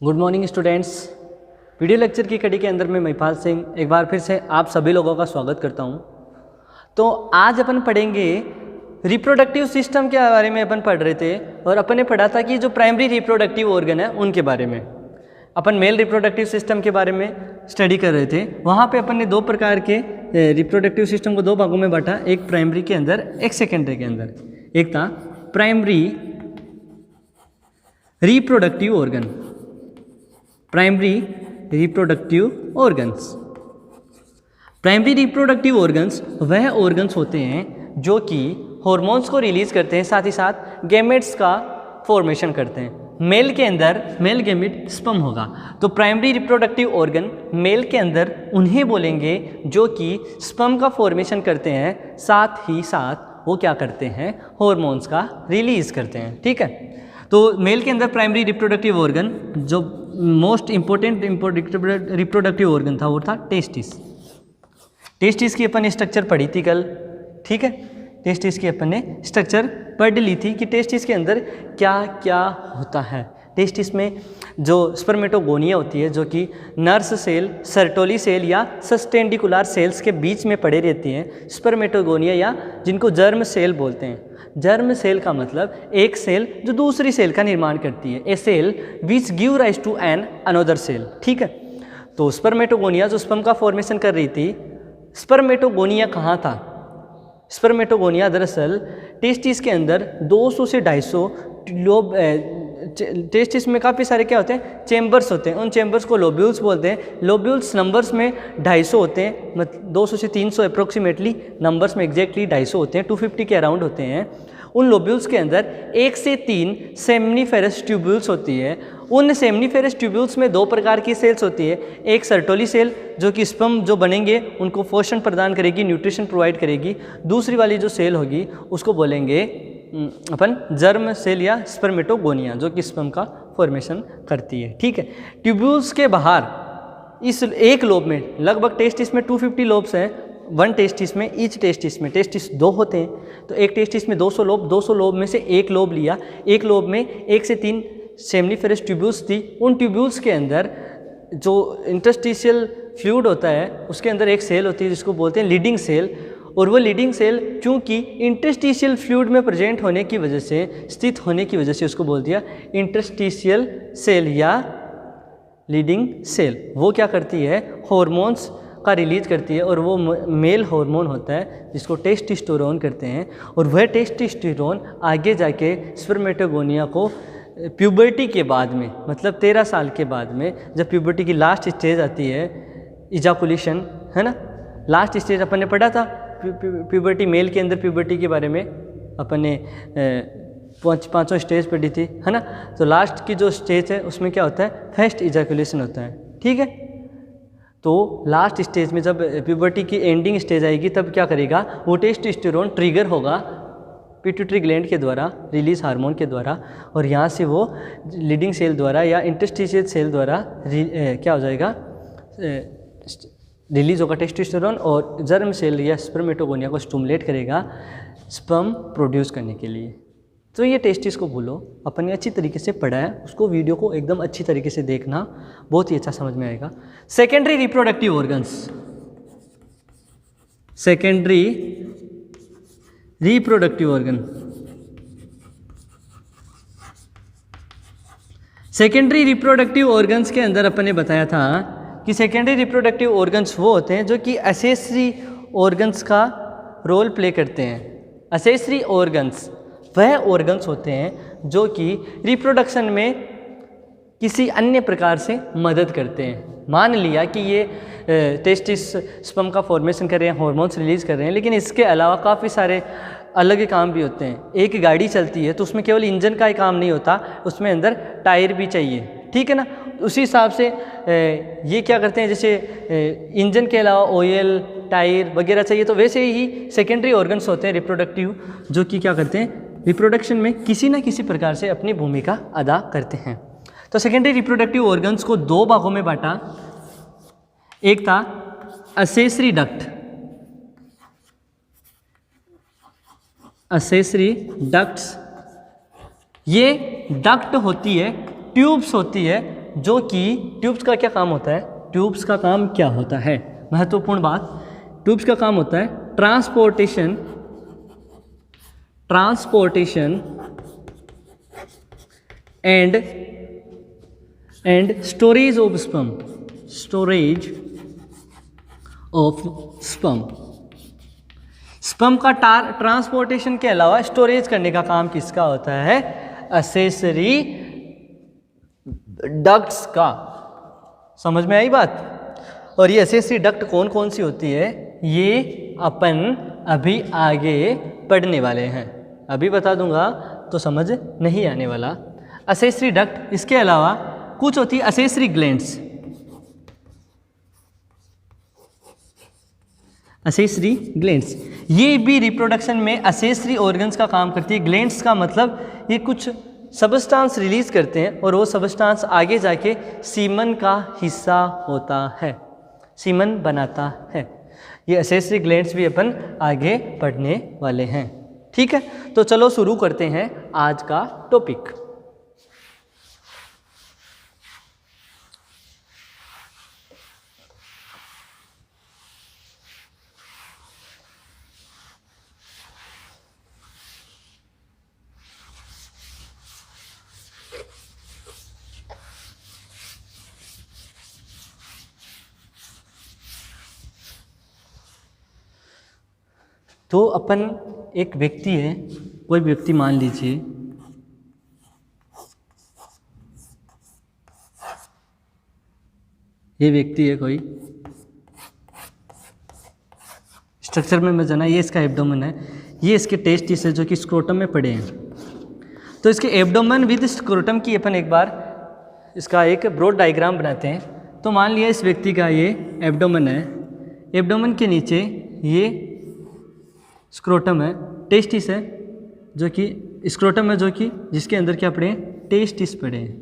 Good morning students. Video lecture की कड़ी के अंदर मैं महिपाल सिंह एक बार फिर से आप सभी लोगों का स्वागत करता हूं। तो आज अपन पढ़ेंगे रिप्रोडक्टिव सिस्टम के बारे में। अपन पढ़ रहे थे और अपन ने पढ़ा था कि जो प्राइमरी रिप्रोडक्टिव ऑर्गन है उनके बारे में। अपन मेल रिप्रोडक्टिव सिस्टम के बारे में स्टडी कर रहे थे। वहाँ पे अपन ने दो प्रकार के रिप्रोडक्टिव सिस्टम को दो भागों में बांटा, एक प्राइमरी के अंदर एक सेकेंडरी के अंदर। एक था primary reproductive organ, primary reproductive organs. Primary reproductive organs वह ऑर्गन्स होते हैं जो कि हॉर्मोन्स को रिलीज करते हैं, साथ ही साथ गैमेट्स का फॉर्मेशन करते हैं। मेल के अंदर मेल गैमेट स्पर्म होगा, तो प्राइमरी रिप्रोडक्टिव ऑर्गन मेल के अंदर उन्हें बोलेंगे जो कि स्पर्म का फॉर्मेशन करते हैं, साथ ही साथ वो क्या करते हैं, हॉर्मोन्स का रिलीज करते हैं। ठीक है, तो मेल के अंदर प्राइमरी रिप्रोडक्टिव ऑर्गन जो मोस्ट इंपॉर्टेंट रिप्रोडक्टिव ऑर्गन था वो था टेस्टिस। टेस्टिस की अपन ने स्ट्रक्चर पढ़ी थी कल। ठीक है, टेस्टिस की अपन ने स्ट्रक्चर पढ़ ली थी कि टेस्टिस के अंदर क्या क्या होता है। टेस्टिस में जो स्पर्मेटोगोनिया होती है, जो कि नर्स सेल, सर्टोली सेल या सस्टेंडिकुलर सेल्स के बीच में पड़े रहती हैं। स्पर्मेटोगोनिया या जिनको जर्म सेल बोलते हैं। जर्म सेल का मतलब एक सेल जो दूसरी सेल का निर्माण करती है, a cell which give rise to an another cell. ठीक है, तो स्पर्मेटोगोनिया जो स्पर्म का फॉर्मेशन कर रही थी, स्पर्मेटोगोनिया कहाँ था? स्पर्मेटोगोनिया दरअसल टेस्टिस के अंदर 200 से 250 लोब, टेस्टिस में काफ़ी सारे क्या होते हैं, चेम्बर्स होते हैं। उन चेम्बर्स को लोब्यूल्स बोलते हैं। लोब्यूल्स नंबर्स में 250 होते हैं, मतलब 200 से 300 अप्रोक्सीमेटली, नंबर्स में एग्जैक्टली 250 होते हैं, 250 के अराउंड होते हैं। उन लोब्यूल्स के अंदर 1 से 3 सेमनीफेरस ट्यूब्यूल्स होती है। उन सेमनीफेरस ट्यूब्यूल्स में दो प्रकार की सेल्स होती है। एक सर्टोली सेल जो कि स्पर्म जो बनेंगे उनको पोषण प्रदान करेगी, न्यूट्रिशन प्रोवाइड करेगी। दूसरी वाली जो सेल होगी उसको बोलेंगे अपन जर्म सेल या स्पर्मेटोगोनिया, जो कि स्पर्म का फॉर्मेशन करती है। ठीक है, ट्यूब्यूल्स के बाहर इस एक लोब में लगभग टेस्टिस में 250 लोब्स हैं। वन टेस्टिस में, ईच टेस्टिस में, टेस्टिस 2 होते हैं, तो एक टेस्टिस में 200 लोब, 200 लोब में से एक लोब लिया। एक लोब में 1 से 3 सेमनीफेरस ट्यूब्यूल्स थी। उन ट्यूब्यूल्स के अंदर जो इंटरस्टिशियल फ्लूइड होता है उसके अंदर एक सेल होती है जिसको बोलते हैं लीडिंग सेल। और वो लीडिंग सेल चूंकि इंटरस्टिशियल फ्लूइड में प्रेजेंट होने की वजह से, स्थित होने की वजह से उसको बोल दिया इंटरस्टिशियल सेल या लीडिंग सेल। वो क्या करती है, हॉर्मोन्स का रिलीज करती है, और वो मेल हार्मोन होता है जिसको टेस्टोस्टेरोन कहते हैं। और वह टेस्टोस्टेरोन आगे जाके स्पर्मेटोगोनिया को प्यूबर्टी के बाद में, मतलब 13 साल के बाद में, जब प्यूबर्टी की लास्ट स्टेज आती है, इजाकुलेशन है ना, लास्ट स्टेज अपन ने पढ़ा था प्यूबर्टी, मेल के अंदर प्यूबर्टी के बारे में अपन ने पाँचों स्टेज पढ़ी थी, है ना। तो लास्ट की जो स्टेज है उसमें क्या होता है, फर्स्ट इजाकुलेशन होता है। ठीक है, तो लास्ट स्टेज में जब प्यूबर्टी की एंडिंग स्टेज आएगी तब क्या करेगा, वो टेस्टोस्टेरोन ट्रिगर होगा पिट्यूटरी ग्लैंड के द्वारा, रिलीज हार्मोन के द्वारा, और यहाँ से वो लीडिंग सेल द्वारा या इंटरस्टिशियल सेल द्वारा क्या हो जाएगा, रिलीज होगा टेस्टोस्टेरोन, और जर्म सेल या स्पर्मेटोगोनिया को स्टिमुलेट करेगा स्पर्म प्रोड्यूस करने के लिए। तो ये टेस्टिस को भूलो, अपन ने अच्छी तरीके से पढ़ा है, उसको वीडियो को एकदम अच्छी तरीके से देखना, बहुत ही अच्छा समझ में आएगा। Secondary reproductive organs, secondary reproductive organ. Secondary reproductive organs के अंदर अपन ने बताया था कि सेकेंडरी रिप्रोडक्टिव ऑर्गन्स वो होते हैं जो कि एसेसरी ऑर्गन्स का रोल प्ले करते हैं। एसेसरी ऑर्गन्स वह ऑर्गन्स होते हैं जो कि रिप्रोडक्शन में किसी अन्य प्रकार से मदद करते हैं। मान लिया कि ये टेस्टिस स्पर्म का फॉर्मेशन कर रहे हैं, हॉर्मोन्स रिलीज कर रहे हैं, लेकिन इसके अलावा काफ़ी सारे अलग काम भी होते हैं। एक गाड़ी चलती है तो उसमें केवल इंजन का ही काम नहीं होता, उसमें अंदर टायर भी चाहिए। ठीक है ना, उसी हिसाब से ये क्या करते हैं, जैसे इंजन के अलावा ऑयल, टायर वगैरह चाहिए, तो वैसे ही सेकेंडरी ऑर्गन्स होते हैं रिप्रोडक्टिव, जो कि क्या करते हैं, रिप्रोडक्शन में किसी न किसी प्रकार से अपनी भूमिका अदा करते हैं। तो सेकेंडरी रिप्रोडक्टिव ऑर्गन्स को दो भागों में बांटा। एक था असेसरी डक्ट, असेसरी डक्ट्स, ये डक्ट होती है, ट्यूब्स होती है जो कि ट्यूब्स का क्या काम होता है, ट्यूब्स का काम क्या होता है, महत्वपूर्ण बात, ट्यूब्स का काम होता है transportation and storage of sperm. Sperm का ट्रांसपोर्टेशन के अलावा स्टोरेज करने का काम किसका होता है, असेसरी डक्ट्स का। समझ में आई बात। और ये असेसरी डक्ट कौन कौन सी होती है, ये अपन अभी आगे पढ़ने वाले हैं, अभी बता दूंगा तो समझ नहीं आने वाला। असेसरी डक्ट, इसके अलावा कुछ होती है असेसरी ग्लैंड्स। असेसरी ग्लैंड्स ये भी रिप्रोडक्शन में असेसरी ऑर्गन्स का काम करती है। ग्लैंड्स का मतलब ये कुछ सबस्टांस रिलीज करते हैं और वो सबस्टांस आगे जाके सीमन का हिस्सा होता है, सीमन बनाता है। ये असेसरी ग्लैंड्स भी अपन आगे पढ़ने वाले हैं। ठीक है, तो चलो शुरू करते हैं आज का टॉपिक। तो अपन एक व्यक्ति है, कोई व्यक्ति मान लीजिए, ये व्यक्ति है कोई, स्ट्रक्चर में जाना, ये इसका एब्डोमेन है, ये इसके टेस्टिस है जो कि स्क्रोटम में पड़े हैं। तो इसके एब्डोमेन विद स्क्रोटम की अपन एक बार इसका एक ब्रॉड डायग्राम बनाते हैं। तो मान लिया इस व्यक्ति का ये एब्डोमेन है, एब्डोमेन के नीचे ये स्क्रोटम है, टेस्टिस है जो कि स्क्रोटम है जो कि जिसके अंदर क्या पड़े हैं, टेस्टिस पड़े हैं।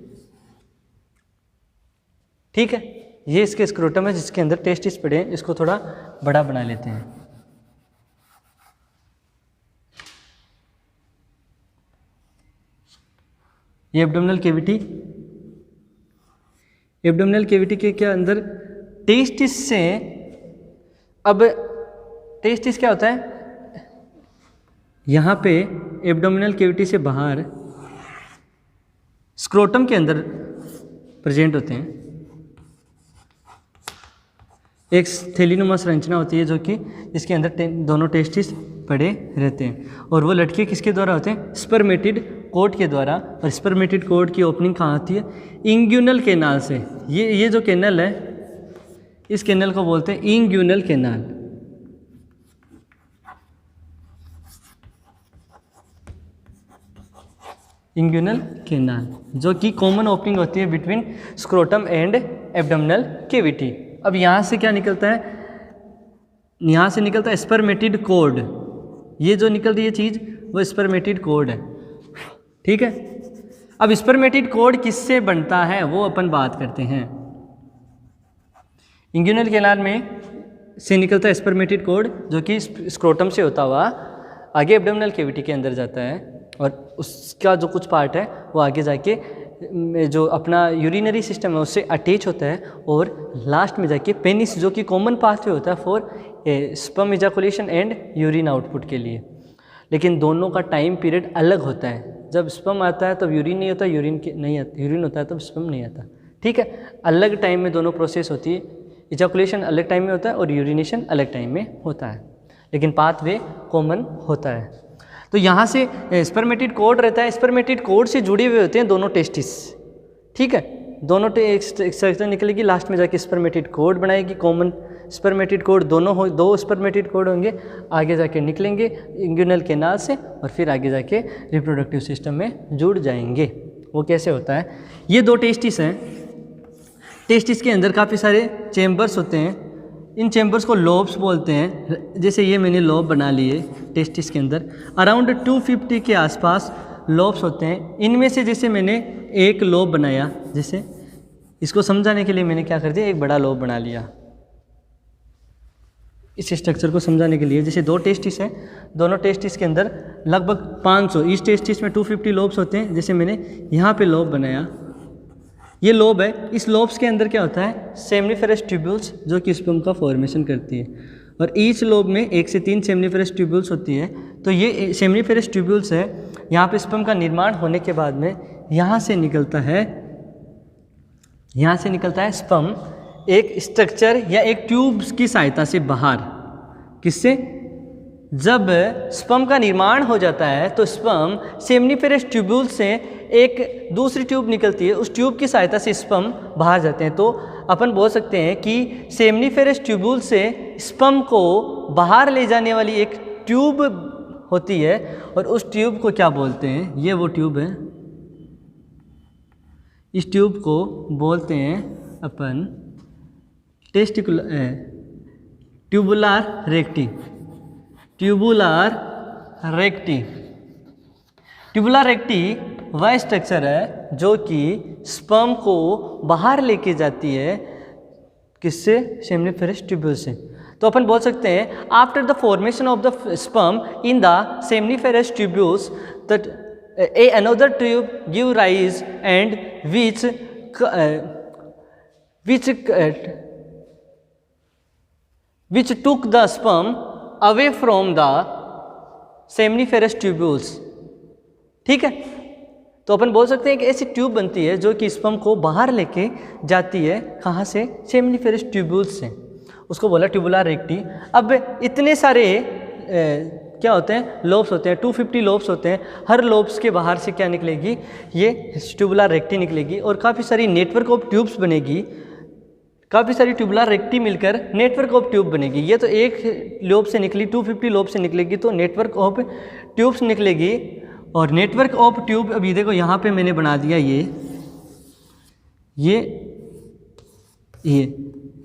ठीक है, ये इसके स्क्रोटम है जिसके अंदर टेस्टिस पड़े हैं। इसको थोड़ा बड़ा बना लेते हैं। ये एब्डोमिनल कैविटी, एब्डोमिनल कैविटी के क्या अंदर टेस्टिस से, अब टेस्टिस क्या होता है, यहाँ पे एब्डोमिनल कैविटी से बाहर स्क्रोटम के अंदर प्रेजेंट होते हैं। एक थैलीनुमा संरचना होती है जो कि इसके अंदर दोनों टेस्टिस पड़े रहते हैं और वो लटके किसके द्वारा होते हैं, स्पर्मेटिड कोड के द्वारा। और स्पर्मेटिड कोड की ओपनिंग कहाँ होती है, इंग्यूनल कैनाल से। ये जो कैनल है, इस कैनल को बोलते हैं इंग्यूनल कैनाल। इंग्यूनल कैनाल जो कि कॉमन ओपनिंग होती है between scrotum and abdominal cavity. अब यहाँ से क्या निकलता है, यहाँ से निकलता है स्पर्मेटिड कोड। ये जो निकल रही है चीज़ वो स्पर्मेटिड कोड है। ठीक है, अब स्पर्मेटिड कोड किससे बनता है वो अपन बात करते हैं। इंग्यूनल कैनाल में से निकलता है स्पर्मेटिड कोड जो कि स्क्रोटम से होता हुआ आगे एब्डोमिनल कैविटी के अंदर जाता है और उसका जो कुछ पार्ट है वो आगे जाके जो अपना यूरिनरी सिस्टम है उससे अटैच होता है और लास्ट में जाके पेनिस जो कि कॉमन पाथवे होता है for sperm ejaculation and urine output के लिए। लेकिन दोनों का टाइम पीरियड अलग होता है। जब स्पर्म आता है तब यूरिन नहीं होता, यूरिन होता है तब स्पर्म नहीं आता। ठीक है, अलग टाइम में दोनों प्रोसेस होती है। इजैकुलेशन अलग टाइम में होता है और यूरिनेशन अलग टाइम में होता है, लेकिन पाथवे कॉमन होता है। तो यहाँ से स्पर्मेटिड कोड रहता है, स्पर्मेटिड कोड से जुड़े हुए होते हैं दोनों टेस्टिस। ठीक है, दोनों स्ट्रक्चर निकलेगी, लास्ट में जाके स्पर्मेटिड कोड बनाएगी, कॉमन स्पर्मेटिड कोड दो स्पर्मेटिड कोड होंगे, आगे जाके निकलेंगे इंग्यूनल कैनाल से और फिर आगे जाके रिप्रोडक्टिव सिस्टम में जुड़ जाएंगे। वो कैसे होता है, ये दो टेस्टिस हैं, टेस्टिस के अंदर काफ़ी सारे चेम्बर्स होते हैं। इन चैम्बर्स को लोब्स बोलते हैं। जैसे ये मैंने लोब बना लिए टेस्टिस के अंदर, अराउंड 250 के आसपास लोब्स होते हैं। इनमें से जैसे मैंने एक लोब बनाया, जैसे इसको समझाने के लिए मैंने क्या कर दिया, एक बड़ा लोब बना लिया। इस स्ट्रक्चर को समझाने के लिए, जैसे दो टेस्टिस हैं, दोनों टेस्टिस के अंदर लगभग 500, इस टेस्टिस में 250 लोब्स होते हैं। जैसे मैंने यहाँ पे लोब बनाया, ये लोब है, इस लोब्स के अंदर क्या होता है, सेमनीफेरस ट्यूब्यूल्स जो कि स्पर्म का फॉर्मेशन करती है, और ईच लोब में 1 से 3 सेमनीफेरस ट्यूब्यूल्स होती है। तो ये सेमनीफेरस ट्यूब्यूल्स है, यहाँ पे स्पर्म का निर्माण होने के बाद में यहाँ से निकलता है स्पर्म एक स्ट्रक्चर या एक ट्यूब की सहायता से बाहर। किससे? जब स्पर्म का निर्माण हो जाता है तो स्पर्म सेमनीफेरस ट्यूब्यूल से एक दूसरी ट्यूब निकलती है, उस ट्यूब की सहायता से स्पर्म बाहर जाते हैं। तो अपन बोल सकते हैं कि सेमनीफेरस ट्यूब्यूल से स्पर्म को बाहर ले जाने वाली एक ट्यूब होती है, और उस ट्यूब को क्या बोलते हैं, ये वो ट्यूब है, इस ट्यूब को बोलते हैं अपन ट्यूबुलार रेक्टी। ट्यूबुलार रेक्टी वह स्ट्रक्चर है जो कि स्पर्म को बाहर लेके जाती है, किससे? सेमनीफेरस ट्यूब्यूल से। तो अपन बोल सकते हैं after the formation of the sperm in the seminiferous tubules that another tube give rise and which took the sperm away from the seminiferous tubules। ठीक है, तो अपन बोल सकते हैं कि ऐसी ट्यूब बनती है जो कि स्पर्म को बाहर लेके जाती है, कहाँ से? सेमनीफेरस ट्यूब्यूल्स से, उसको बोला ट्यूबुलार रेक्टी। अब इतने सारे क्या होते हैं, लोब्स होते हैं, 250 लोब्स होते हैं, हर लोब्स के बाहर से क्या निकलेगी, ये ट्यूबुलार रेक्टी निकलेगी, और काफ़ी सारी नेटवर्क ऑफ ट्यूब्स बनेगी, काफ़ी सारी ट्यूबुलार रेक्टी मिलकर नेटवर्क ऑफ ट्यूब बनेगी। ये तो एक लोब से निकली, 250 लोब से निकलेगी, तो नेटवर्क ऑफ ट्यूब्स निकलेगी। और नेटवर्क ऑफ ट्यूब, अभी देखो यहाँ पे मैंने बना दिया ये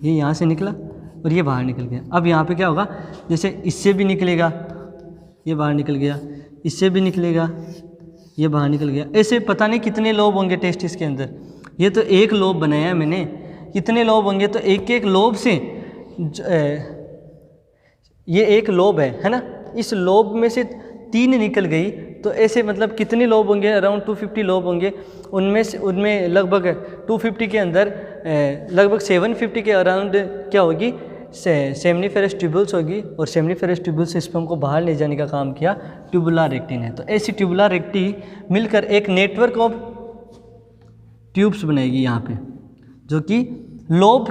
यहाँ से निकला और ये बाहर निकल गया। अब यहाँ पे क्या होगा, जैसे इससे भी निकलेगा, ये बाहर निकल गया, इससे भी निकलेगा, ये बाहर निकल गया, ऐसे पता नहीं कितने लोब होंगे टेस्टिस के अंदर। ये तो एक लोब बनाया है मैंने, कितने लोब होंगे, तो एक एक लोब से ये एक लोब है ना, इस लोब में से 3 निकल गई, तो ऐसे मतलब कितने लोब होंगे, अराउंड 250 लोब होंगे। उनमें लगभग 250 के अंदर लगभग 750 के अराउंड क्या होगी, सेमनीफेरस ट्यूब्यूल्स होगी, और सेमनीफेरस ट्यूब्यूल्स से स्पर्म को बाहर ले जाने का काम किया ट्यूबुलार रेक्टी ने। तो ऐसी ट्यूबुलार रेक्टी मिलकर एक नेटवर्क ऑफ ट्यूब्स बनेगी यहाँ पे, जो कि लोब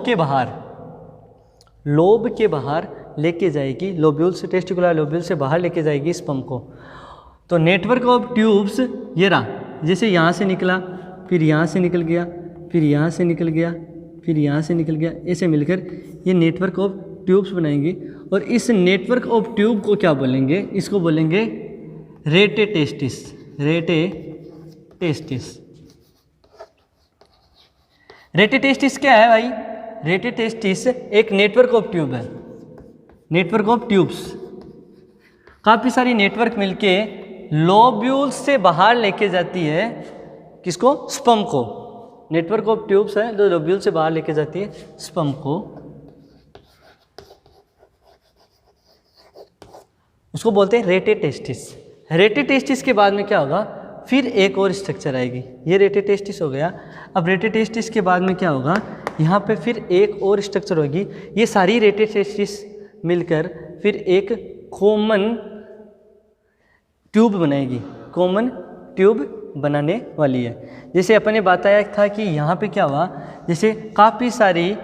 के बाहर लेके जाएगी, लोब्यूल्स, टेस्टिकुलर लोब्यूल से बाहर लेके जाएगी स्पर्म को। तो नेटवर्क ऑफ ट्यूब्स ये रहा, जैसे यहाँ से निकला, फिर यहाँ से निकल गया, फिर यहाँ से निकल गया, फिर यहाँ से निकल गया, ऐसे मिलकर ये नेटवर्क ऑफ ट्यूब्स बनाएंगे। और इस नेटवर्क ऑफ ट्यूब को क्या बोलेंगे, इसको बोलेंगे रेटे टेस्टिस। रेटे टेस्टिस क्या है भाई? रेटे टेस्टिस एक नेटवर्क ऑफ ट्यूब है, नेटवर्क ऑफ ट्यूब्स, काफ़ी सारी नेटवर्क मिलके लोब्यूल्स से बाहर लेके जाती है, किसको? स्पर्म को। नेटवर्क ऑफ ट्यूब्स है जो लोब्यूल से बाहर लेके जाती है स्पर्म को, उसको बोलते हैं रेटे टेस्टिस। रेटे टेस्टिस के बाद में क्या होगा, फिर एक और स्ट्रक्चर आएगी, ये रेटे टेस्टिस हो गया। अब रेटे टेस्टिस के बाद में क्या होगा, यहाँ पे फिर एक और स्ट्रक्चर होगी, ये सारी रेटे टेस्टिस मिलकर फिर एक कॉमन ट्यूब बनाएगी, कॉमन ट्यूब बनाने वाली है। जैसे अपन ने बताया था कि यहाँ पे क्या हुआ, जैसे काफ़ी सारी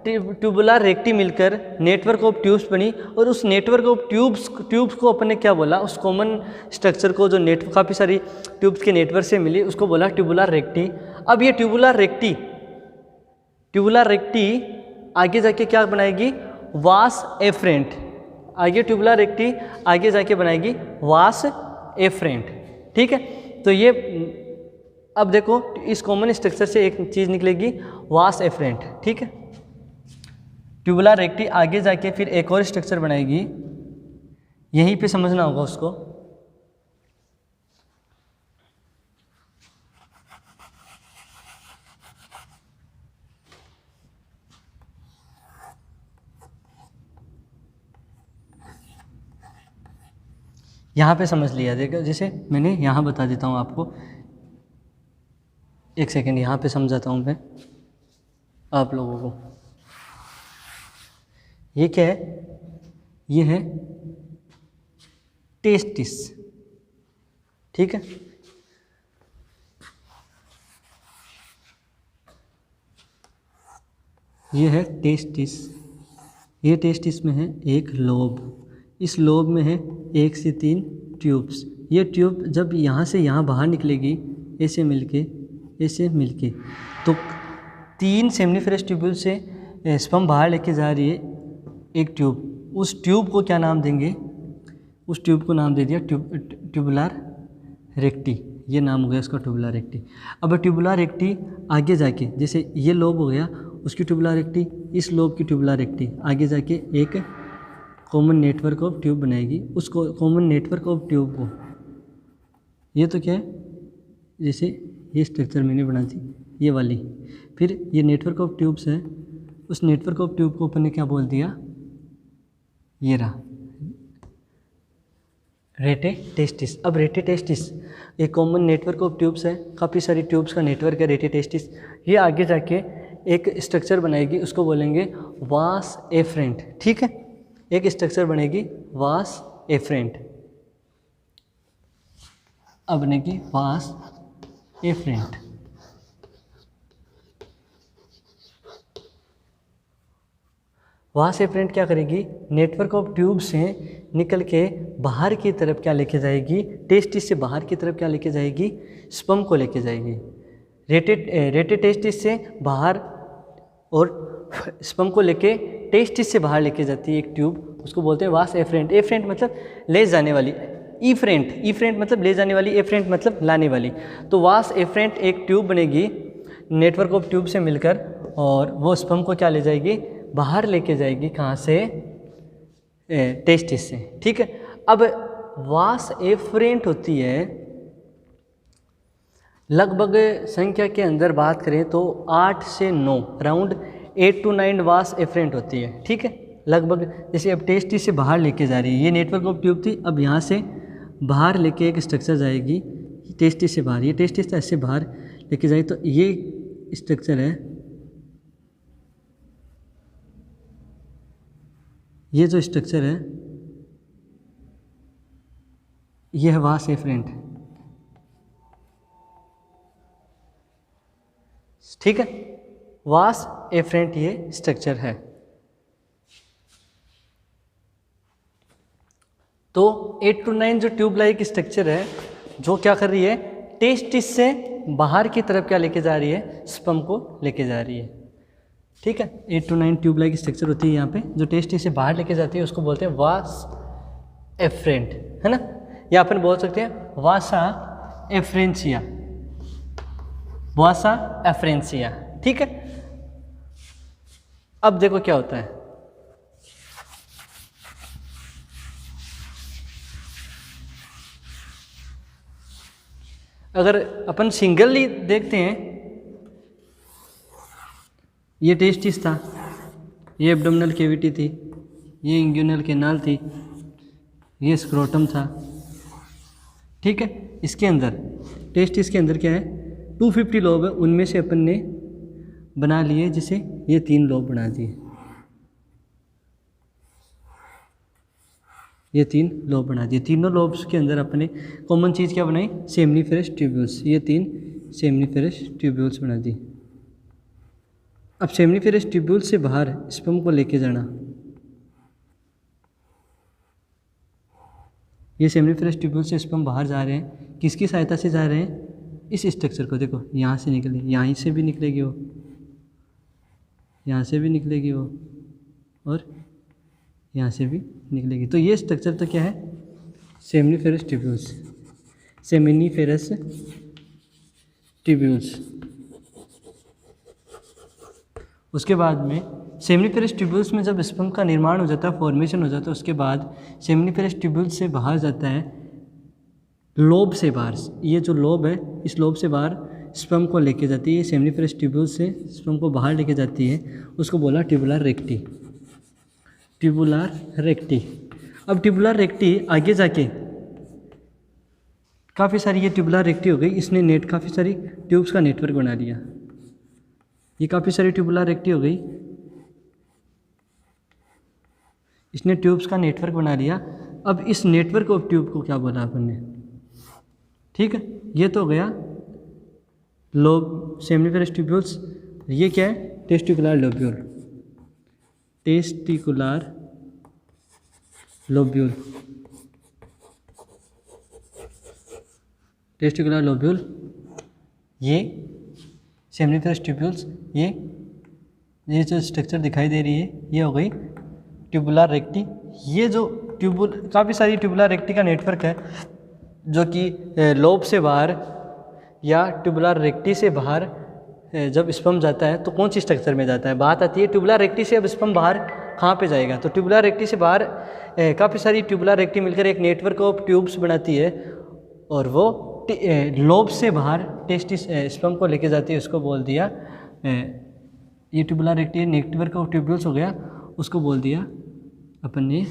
ट्यूबुलार रेक्टी मिलकर नेटवर्क ऑफ ट्यूब्स बनी, और उस नेटवर्क ऑफ ट्यूब्स को अपन ने क्या बोला, उस कॉमन स्ट्रक्चर को जो काफ़ी सारी ट्यूब्स के नेटवर्क से मिली, उसको बोला ट्यूबुलार रेक्टी। अब ये ट्यूबुलार रेक्टी आगे जाके क्या बनाएगी, वास एफरेंट। आगे ट्यूबुलार रेक्टी आगे जाके बनाएगी वास एफरेंट। ठीक है, तो ये अब देखो इस कॉमन स्ट्रक्चर से एक चीज़ निकलेगी, वास एफरेंट। ठीक है, ट्यूबुलार रेक्टी आगे जाके फिर एक और स्ट्रक्चर बनाएगी, यहीं पे समझना होगा उसको। यहाँ पे समझ लिया, देखो जैसे मैंने यहाँ बता देता हूँ आपको, एक सेकेंड यहाँ पे समझाता हूँ मैं आप लोगों को। ये क्या है? ये है टेस्टिस, ठीक है। ये है टेस्टिस। ये टेस्टिस में है एक लोब, इस लोब में है 1 से 3 ट्यूब्स। ये ट्यूब जब यहाँ से यहाँ बाहर निकलेगी ऐसे मिलके तो 3 सेमनीफेरस ट्यूब्यूल से स्पर्म बाहर लेके जा रही है एक ट्यूब। उस ट्यूब को क्या नाम देंगे? उस ट्यूब को नाम दे दिया ट्यूबुलर रेक्टी। ये नाम हो गया इसका ट्यूबुलर रेक्टी। अब ट्यूबुलर रेक्टी आगे जाके, जैसे ये लोब हो गया उसकी ट्यूबुलर रेक्टी, इस लोब की ट्यूबुलर रेक्टी आगे जाके एक कॉमन नेटवर्क ऑफ ट्यूब बनाएगी। उस कॉमन नेटवर्क ऑफ ट्यूब को, ये तो क्या है, जैसे ये स्ट्रक्चर मैंने बना दी ये वाली, फिर ये नेटवर्क ऑफ ट्यूब्स है। उस नेटवर्क ऑफ ट्यूब को अपन ने क्या बोल दिया? ये रहा रेटेटेस्टिस। अब रेटेटेस्टिस एक कॉमन नेटवर्क ऑफ ट्यूब्स है, काफ़ी सारी ट्यूब्स का नेटवर्क है रेटेटेस्टिस। ये आगे जाके एक स्ट्रक्चर बनाएगी, उसको बोलेंगे वास एफरेंट, ठीक है। एक स्ट्रक्चर बनेगी वास एफरेंट, अब बनेगी वास एफरेंट। वास एफरेंट क्या करेगी? नेटवर्क ऑफ ट्यूब से निकल के बाहर की तरफ क्या लेके जाएगी? टेस्टिस से बाहर की तरफ क्या लेके जाएगी? स्पर्म को लेके जाएगी। रेटेटेस्टिस से बाहर और स्पर्म को लेके टेस्टिस से बाहर लेके जाती है एक ट्यूब, उसको बोलते हैं वास एफरेंट। एफरेंट मतलब ले जाने वाली, ईफ्रेंट मतलब ले जाने वाली, एफरेंट मतलब लाने वाली। तो वास एफरेंट एक ट्यूब बनेगी नेटवर्क ऑफ ट्यूब से मिलकर, और वो स्पर्म को क्या ले जाएगी? बाहर लेके जाएगी। कहाँ से? टेस्टिस से, ठीक है। अब वास एफरेंट होती है, लगभग संख्या के अंदर बात करें तो 8 से 9, अराउंड 8 to 9 वास एफरेंट होती है, ठीक है। लगभग जैसे अब टेस्टिस से बाहर लेके जा रही है, ये नेटवर्क ऑफ ट्यूब थी, अब यहाँ से बाहर लेके एक स्ट्रक्चर जाएगी टेस्टिस से बाहर। ये टेस्टिस ऐसे बाहर लेके जाएगी, तो ये स्ट्रक्चर है, ये जो स्ट्रक्चर है ये है वास एफरेंट, ठीक है। वास एफरेंट ये स्ट्रक्चर है। तो 8 to 9 जो ट्यूब लाइक स्ट्रक्चर है, जो क्या कर रही है? टेस्टिस से बाहर की तरफ क्या लेके जा रही है? स्पर्म को लेके जा रही है, ठीक है। 8 to 9 ट्यूब लाइक स्ट्रक्चर होती है यहाँ पे, जो टेस्टिस से बाहर लेके जाती है, उसको बोलते हैं वास एफरेंट, है ना। या अपन बोल सकते हैं वासा एफरेंसिया, वासा एफरेंसिया, ठीक है। अब देखो क्या होता है, अगर अपन सिंगली देखते हैं, ये टेस्टिस था, ये एब्डोमिनल कैविटी थी, ये इंग्यूनल कैनाल थी, ये स्क्रोटम था, ठीक है। इसके अंदर टेस्टिस के अंदर क्या है? 250 लोब है, उनमें से अपन ने बना लिए, जिसे ये 3 लोब बना दिए, ये 3 लोब बना दिए। तीनों लोब्स के अंदर अपने कॉमन चीज़ क्या बनाई? Seminiferous tubules. ये 3 सेमनीफेरस ट्यूब्यूल्स बना दी। अब सेमनीफेरस ट्यूब्यूल्स से बाहर स्पर्म को लेके जाना, ये सेमनीफेरस ट्यूब्यूल से स्पर्म बाहर जा रहे हैं, किसकी सहायता से जा रहे हैं? इस स्ट्रक्चर को देखो, यहाँ से निकले, यहाँ से भी निकलेगी वो, यहाँ से भी निकलेगी वो, और यहाँ से भी निकलेगी। तो ये स्ट्रक्चर तो क्या है? Seminiferous tubules, seminiferous tubules. उसके बाद में सेमनीफेरस ट्यूब्यूल्स में जब स्पर्म का निर्माण हो जाता है, फॉर्मेशन हो जाता है, उसके बाद सेमनीफेरस ट्यूब्यूल्स से बाहर जाता है, लोब से बाहर, ये जो लोब है इस लोब से बाहर स्पर्म को लेके जाती है, सेमनीफेरस ट्यूब्यूल्स से स्पर्म को बाहर लेके जाती है, उसको बोला ट्यूबुलर रेक्टी, ट्यूबुलर रेक्टी। अब ट्यूबुलर रेक्टी आगे जाके काफ़ी सारी ये ट्यूबुलर रेक्टी हो गई, इसने काफ़ी सारी ट्यूब्स का नेटवर्क बना लिया। ये काफ़ी सारी ट्यूबुलर रेक्टी हो गई, इसने ट्यूब्स का नेटवर्क बना लिया। अब इस नेटवर्क ऑफ ट्यूब को क्या बोला अपन ने, ठीक है, ये तो हो गया लोब सेमिनिफेरस ट्यूब्यूल्स। ये क्या है, testicular lobule, testicular lobule, testicular lobule, ये सेमिनिफेरस ट्यूब्यूल्स। ये जो स्ट्रक्चर दिखाई दे रही है ये हो गई ट्यूबुलर रेक्टी। ये जो काफ़ी सारी ट्यूबुलर रेक्टी का नेटवर्क है जो कि लोब से बाहर या ट्यूबुलर रेक्टी से बाहर जब स्पर्म जाता है तो कौन सी स्ट्रक्चर में जाता है। बात आती है ट्यूबुलर रेक्टी से अब स्पर्म बाहर कहाँ पे जाएगा, तो ट्यूबुलर रेक्टी से बाहर काफ़ी सारी ट्यूबुलर रेक्टी मिलकर एक नेटवर्क ऑफ ट्यूब्स बनाती है और वो लोब से बाहर टेस्टिस स्पर्म को लेके जाती है। उसको बोल दिया ये tubular recti network of tubules हो गया, उसको बोल दिया अपन ने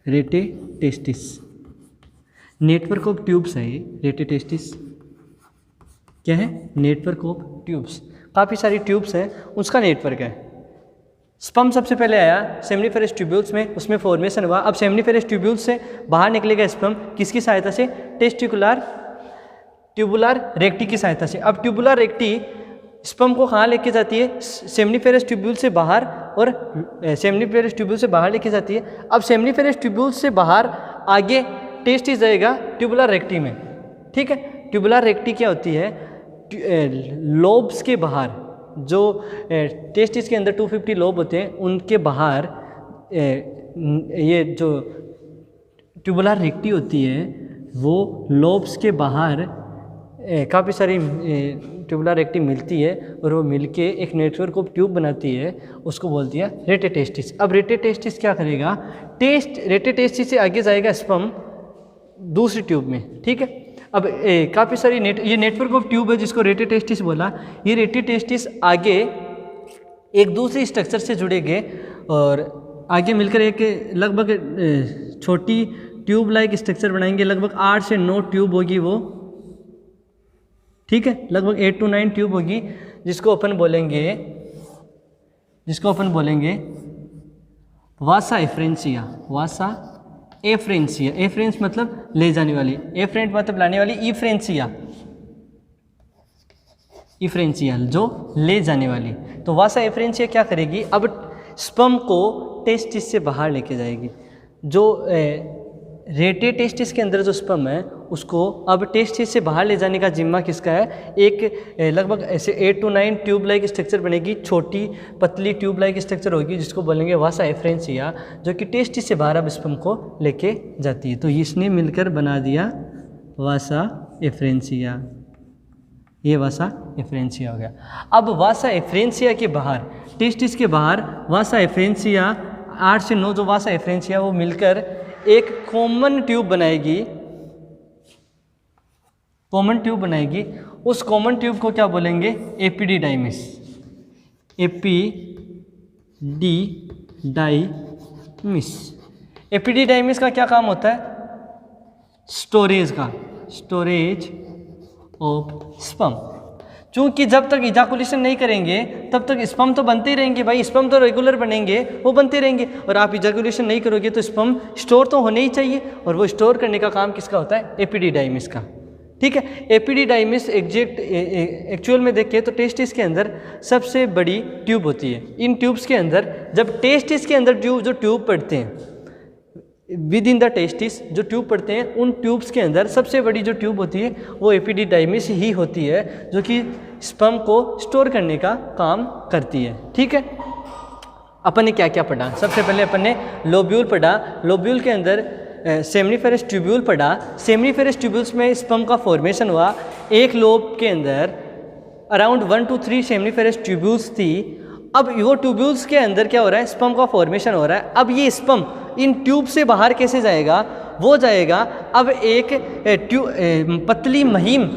रेटेटेस्टिस। नेटवर्क ऑफ ट्यूब्स है ये रेटेटेस्टिस, क्या है, नेटवर्क ऑफ ट्यूब्स। काफ़ी सारी ट्यूब्स हैं, उसका नेटवर्क है। स्पर्म सबसे पहले आया सेमिनिफेरस ट्यूब्यूल्स में, उसमें फॉर्मेशन हुआ। अब सेमिनिफेरस ट्यूब्यूल्स से बाहर निकलेगा स्पर्म किसकी सहायता से, टेस्टिकुलर ट्यूबुलर रेक्टी की सहायता से। अब ट्यूबुलर रेक्टी स्पर्म को कहाँ लेके जाती है, सेमिनिफेरस ट्यूब्यूल से बाहर, और सेमिनिफेरस ट्यूब्यूल से बाहर लेके जाती है। अब सेमिनिफेरस ट्यूब्यूल से बाहर आगे टेस्टिस जाएगा ट्यूबुलर रेक्टी में, ठीक है। ट्यूबुलर रेक्टी क्या होती है, लोब्स के बाहर जो टेस्टिस के अंदर 250 लोब होते हैं उनके बाहर ये जो ट्यूबुलर रेक्टी होती है वो लोब्स के बाहर काफ़ी सारी ट्यूबुलर रेक्टी मिलती है और वो मिलके एक नेटवर्क ऑफ ट्यूब बनाती है, उसको बोलती है रेटेटेस्टिस। अब रेटेटेस्टिस क्या करेगा, रेटेटेस्टिस से आगे जाएगा स्पर्म दूसरी ट्यूब में, ठीक है। अब काफ़ी सारी ये नेटवर्क ऑफ ट्यूब है जिसको रेटेटेस्टिस बोला। ये रेटेटेस्टिस आगे एक दूसरी स्ट्रक्चर से जुड़ेंगे और आगे मिलकर एक लगभग छोटी ट्यूब लाइक स्ट्रक्चर बनाएंगे। लगभग 8 से 9 ट्यूब होगी वो, ठीक है, लगभग 8 to 9 ट्यूब होगी जिसको अपन बोलेंगे वासा एफ्रेंसिया। वासा एफ्रेंसिया, एफ्रेंस मतलब ले जाने वाली, एफ्रेंट मतलब लाने वाली, इफ्रेंसिया, इफ्रेंसिया जो ले जाने वाली। तो वासा एफ्रेंसिया क्या करेगी, अब स्पर्म को टेस्टिस से बाहर लेके जाएगी। जो रेटेटेस्टिस के अंदर जो स्पर्म है उसको अब टेस्टिस से बाहर ले जाने का जिम्मा किसका है, एक लगभग ऐसे 8 to 9 ट्यूब लाइक स्ट्रक्चर बनेगी, छोटी पतली ट्यूब लाइक स्ट्रक्चर होगी जिसको बोलेंगे वासा एफ्रेंसिया, जो कि टेस्टिस से बाहर अब स्पर्म को लेके जाती है। तो इसने मिलकर बना दिया वासा एफ्रेंसिया, ये वासा एफ्रेंसिया हो गया। अब वासा एफ्रेंसिया के बाहर, टेस्टिस के बाहर वासा एफ्रेंसिया 8 से 9 जो वासा एफ्रेंसिया वो मिलकर एक कॉमन ट्यूब बनाएगी, कॉमन ट्यूब बनाएगी। उस कॉमन ट्यूब को क्या बोलेंगे, एपिडिडाइमिस, एपिडिडाइमिस। एपिडिडाइमिस का क्या काम होता है, स्टोरेज का, स्टोरेज ऑफ स्पर्म। क्योंकि जब तक इजाकुलेशन नहीं करेंगे तब तक स्पर्म तो बनते ही रहेंगे भाई, स्पर्म तो रेगुलर बनेंगे, वो बनते रहेंगे, और आप इजाकुलेशन नहीं करोगे तो स्पर्म स्टोर तो होने ही चाहिए, और वो स्टोर करने का काम किसका होता है, एपिडिडाइमिस का, ठीक है। एपिडिडाइमिस एक्चुअल में देखें तो टेस्टिस के अंदर सबसे बड़ी ट्यूब होती है। इन ट्यूब्स के अंदर जब टेस्टिस के अंदर जो ट्यूब पड़ते हैं, विद इन द टेस्टिस जो ट्यूब पड़ते हैं, उन ट्यूब्स के अंदर सबसे बड़ी जो ट्यूब होती है वो एपिडिडाइमिस ही होती है, जो कि स्पर्म को स्टोर करने का काम करती है, ठीक है। अपन ने क्या क्या पढ़ा, सबसे पहले अपन ने लोब्यूल पढ़ा, लोब्यूल के अंदर सेमिनिफेरस ट्यूब्यूल पढ़ा। सेमिनिफेरस ट्यूब्यूल्स में स्पर्म का फॉर्मेशन हुआ, एक लोब के अंदर अराउंड 1 to 3 सेमिनिफेरस ट्यूब्यूल्स थी। अब वो ट्यूब्यूल्स के अंदर क्या हो रहा है, स्पर्म का फॉर्मेशन हो रहा है। अब ये स्पर्म इन ट्यूब से बाहर कैसे जाएगा, वो जाएगा अब एक पतली महीम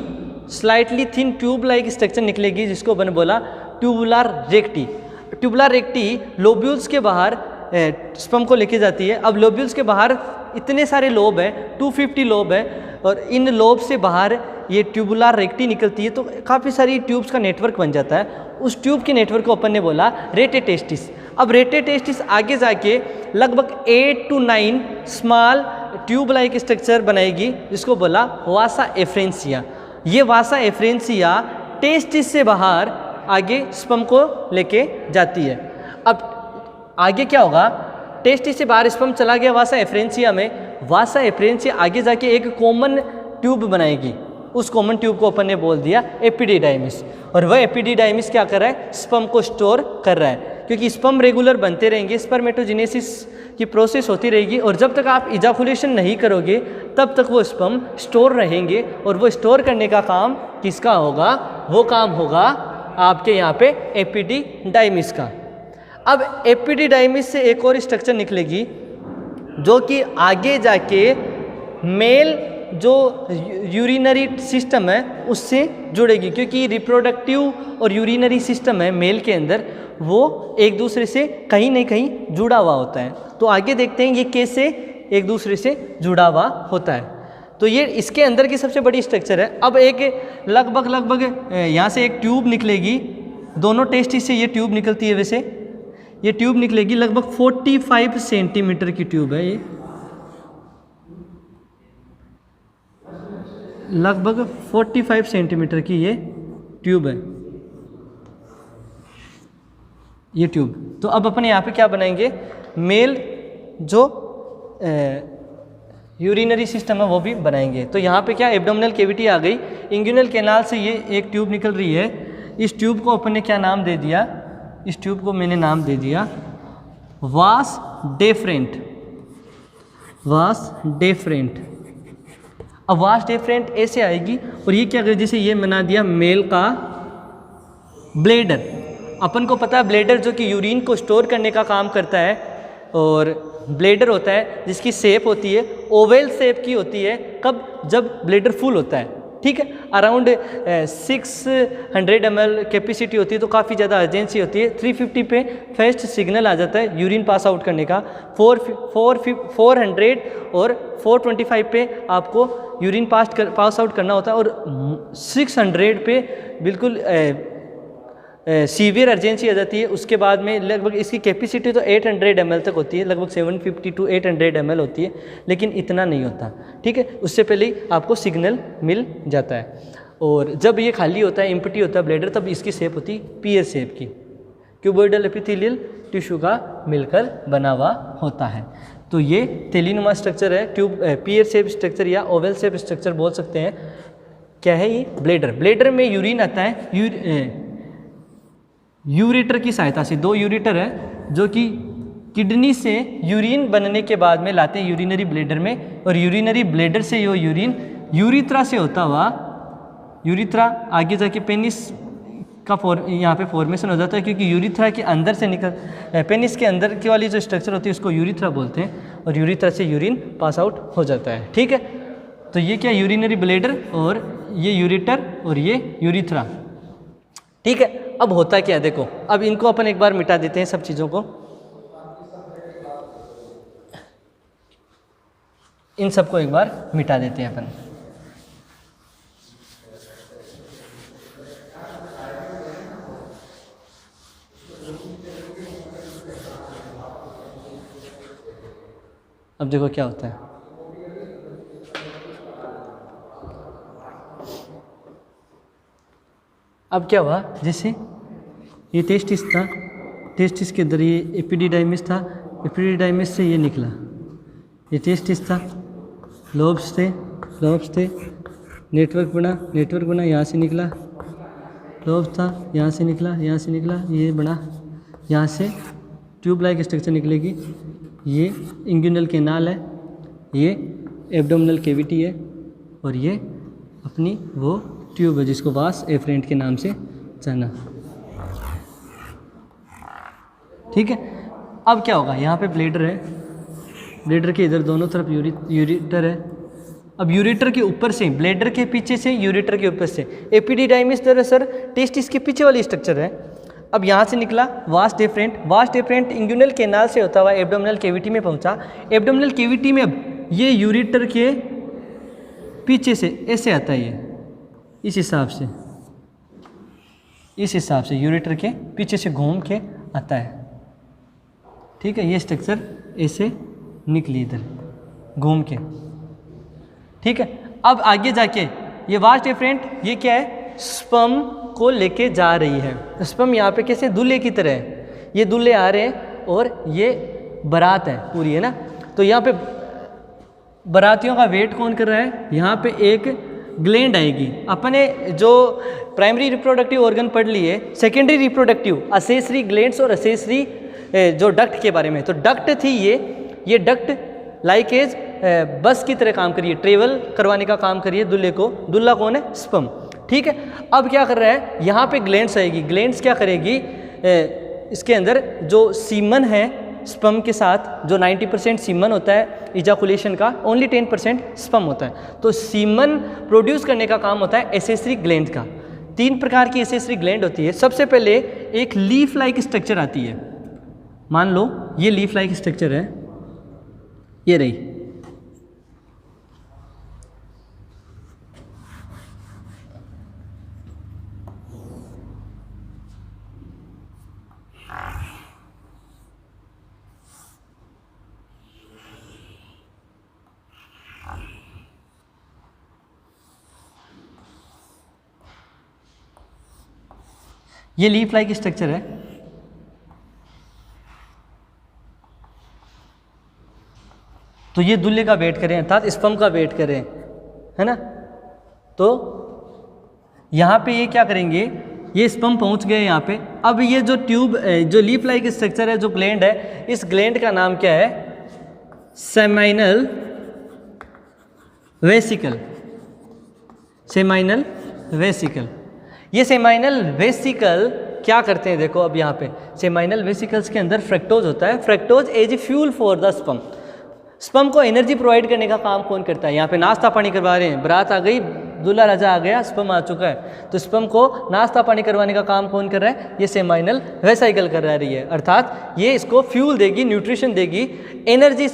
slightly thin tube like structure निकलेगी जिसको मैंने बोला tubular recti. Tubular recti lobules के बाहर स्पर्म को लेके जाती है। अब लोब्यूल्स के बाहर इतने सारे लोब हैं, 250 लोब है, और इन लोब से बाहर ये ट्यूबुलर रेक्टी निकलती है, तो काफ़ी सारी ट्यूब्स का नेटवर्क बन जाता है। उस ट्यूब के नेटवर्क को अपन ने बोला रेटेटेस्टिस। अब रेटेटेस्टिस आगे जाके लगभग 8 to 9 small tube like structure बनाएगी, जिसको बोला वासा एफ्रेंसिया। ये वासा एफ्रेंसिया टेस्टिस से बाहर आगे स्पर्म को लेके जाती है। अब आगे क्या होगा, टेस्टिस से बाहर स्पर्म चला गया वासा एफ्रेंसिया में, वासा एफ्रेंसिया आगे जाके एक कॉमन ट्यूब बनाएगी। उस कॉमन ट्यूब को अपन ने बोल दिया एपिडिडाइमिस, और वह एपिडिडाइमिस क्या कर रहा है, स्पर्म को स्टोर कर रहा है। क्योंकि स्पर्म रेगुलर बनते रहेंगे, स्पर्मेटोजेनेसिस की प्रोसेस होती रहेगी, और जब तक आप इजाकुलेशन नहीं करोगे तब तक वो स्पर्म स्टोर रहेंगे, और वो स्टोर करने का काम किसका होगा, वो काम होगा आपके यहाँ पे एपिडिडाइमिस का। अब एपिडिडाइमिस से एक और स्ट्रक्चर निकलेगी जो कि आगे जाके मेल जो यूरिनरी सिस्टम है उससे जुड़ेगी, क्योंकि रिप्रोडक्टिव और यूरिनरी सिस्टम है मेल के अंदर, वो एक दूसरे से कहीं ना कहीं जुड़ा हुआ होता है। तो आगे देखते हैं ये कैसे एक दूसरे से जुड़ा हुआ होता है। तो ये इसके अंदर की सबसे बड़ी स्ट्रक्चर है। अब एक लगभग यहाँ से एक ट्यूब निकलेगी, दोनों टेस्टिस से ये ट्यूब निकलती है। वैसे ये ट्यूब निकलेगी लगभग 45 सेंटीमीटर की ट्यूब है, ये लगभग 45 सेंटीमीटर की ये ट्यूब है, ये ट्यूब। तो अब अपन यहाँ पे क्या बनाएंगे, मेल जो यूरिनरी सिस्टम है वो भी बनाएंगे। तो यहाँ पे क्या एब्डोमिनल कैविटी आ गई, इंग्यूनल कैनाल से ये एक ट्यूब निकल रही है। इस ट्यूब को अपन ने क्या नाम दे दिया, इस ट्यूब को मैंने नाम दे दिया वास डेफरेंट, वास डेफरेंट। अब वास डेफरेंट ऐसे आएगी, और ये क्या करे, जैसे ये बना दिया मेल का ब्लेडर। अपन को पता है ब्लेडर जो कि यूरिन को स्टोर करने का काम करता है, और ब्लेडर होता है जिसकी शेप होती है ओवल शेप की होती है, कब, जब ब्लेडर फुल होता है, ठीक है। अराउंड 600 ml कैपेसिटी होती है, तो काफ़ी ज़्यादा अर्जेंसी होती है। 350 पे फर्स्ट सिग्नल आ जाता है यूरिन पास आउट करने का, 400 और 425 पे आपको यूरिन पास आउट करना होता है, और 600 पे बिल्कुल सीवियर अर्जेंसी आ जाती है। उसके बाद में लगभग इसकी कैपेसिटी तो 800 ml तक होती है, लगभग 750 to 800 ml होती है, लेकिन इतना नहीं होता, ठीक है। उससे पहले ही आपको सिग्नल मिल जाता है। और जब ये खाली होता है, एम्प्टी होता है ब्लैडर, तब इसकी शेप होती है पीयर शेप की, क्यूबोइडल एपिथेलियल टिश्यू का मिलकर बना हुआ होता है। तो ये थैलीनुमा स्ट्रक्चर है, ट्यूब पीयर शेप स्ट्रक्चर या ओवल शेप स्ट्रक्चर बोल सकते हैं। क्या है ये, ब्लेडर। ब्लेडर में यूरिन आता है यूरेटर की सहायता से। 2 यूरेटर है जो कि किडनी से यूरिन बनने के बाद में लाते हैं यूरिनरी ब्लेडर में, और यूरिनरी ब्लेडर से यो यूरिन यूरिथ्रा से होता हुआ, यूरिथ्रा आगे जाके पेनिस का यहाँ पे फॉर्मेशन हो जाता है, क्योंकि यूरिथ्रा के अंदर से पेनिस के अंदर की वाली जो स्ट्रक्चर होती है उसको यूरिथ्रा बोलते हैं, और यूरिथ्रा से यूरिन पास आउट हो जाता है, ठीक है। तो ये क्या, यूरिनरी ब्लेडर, और ये यूरेटर, और ये यूरिथ्रा, ठीक है। अब होता क्या है देखो, अब इनको अपन एक बार मिटा देते हैं सब चीज़ों को, इन सबको एक बार मिटा देते हैं अपन। अब देखो क्या होता है, अब क्या हुआ, जैसे ये टेस्टिस था, टेस्टिस के अंदर ये एपिडिडाइमिस था, एपिडिडाइमिस से ये निकला, ये टेस्टिस था, लोब्स थे, नेटवर्क बना, यहाँ से निकला, लोब्स था, यहाँ से निकला, ये बना, यहाँ से ट्यूब लाइक स्ट्रक्चर निकलेगी। ये इंग्यूनल कैनाल है, ये एब्डोमिनल कैविटी है, और ये अपनी वो ट्यूब है जिसको वास एफरेंट के नाम से जाना, ठीक है। अब क्या होगा, यहाँ पे ब्लेडर है, ब्लेडर के इधर दोनों तरफ यूरेटर है। अब यूरेटर के ऊपर से, ब्लेडर के पीछे से, यूरेटर के ऊपर से एपिडिडाइमिस दरअसल टेस्टिस के पीछे वाली स्ट्रक्चर है, अब यहाँ से निकला वास्ट डिफरेंट इंग्यूनल कैनाल से होता हुआ एब्डोमिनल कैविटी में पहुँचा। एब्डोमिनल कैविटी में अब ये यूरेटर के पीछे से ऐसे आता है, ये इस हिसाब से यूरेटर के पीछे से घूम के आता है। ठीक है, ये स्ट्रक्चर ऐसे निकली इधर घूम के। ठीक है, अब आगे जाके ये वास्ट डिफरेंट ये क्या है, स्पर्म को लेके जा रही है। स्पर्म यहाँ पे कैसे दूल्हे की तरह है, ये दूल्हे आ रहे हैं और ये बारात है पूरी, है ना। तो यहाँ पे बारातियों का वेट कौन कर रहा है, यहाँ पे एक ग्लैंड आएगी। अपने जो प्राइमरी रिप्रोडक्टिव ऑर्गन पढ़ लिए, सेकेंडरी रिप्रोडक्टिव असेसरी ग्लैंड्स और असेसरी जो डक्ट के बारे में। तो डक्ट थी ये डक्ट लाइक एज बस की तरह काम करिए, ट्रेवल करवाने का काम करिए दूल्हे को। दूल्हा कौन है, स्पर्म। ठीक है, अब क्या कर रहा है, यहाँ पे ग्लैंड्स आएगी। ग्लैंड्स क्या करेगी, इसके अंदर जो सीमन है स्पर्म के साथ, जो 90% सीमन होता है इजाकुलेशन का, ओनली 10% स्पर्म होता है। तो सीमन प्रोड्यूस करने का काम होता है एसेसरी ग्लैंड का। 3 प्रकार की एसेसरी ग्लैंड होती है। सबसे पहले एक लीफ लाइक स्ट्रक्चर आती है। मान लो ये लीफ लाइक स्ट्रक्चर है, ये रही। ये लीफ लाइक स्ट्रक्चर है। तो ये दूल्हे का वेट करें, अर्थात स्पर्म का वेट करें, है ना। तो यहाँ पे ये क्या करेंगे, ये स्पर्म पहुँच गए यहाँ पे। अब ये जो ट्यूब जो लीफ लाइक स्ट्रक्चर है, जो ग्लैंड है, इस ग्लैंड का नाम क्या है, सेमाइनल वेसिकल। Seminal vesicle. ये सेमाइनल वेसिकल क्या करते हैं, देखो अब यहाँ पे सेमाइनल वेसिकल्स के अंदर फ्रक्टोज होता है। Fructose as a fuel for the sperm. Sperm को एनर्जी प्रोवाइड करने का काम कौन करता है, यहाँ पे नाश्ता पानी करवा रहे हैं, बारात आ गई, दूल्हा राजा आ गया, स्पर्म आ चुका है, तो स्पर्म को नाश्ता पानी करवाने का काम कौन कर रहा है, ये सेमाइनल वेसिकल कर रही है। अर्थात ये इसको फ्यूल देगी, न्यूट्रिशन देगी, एनर्जी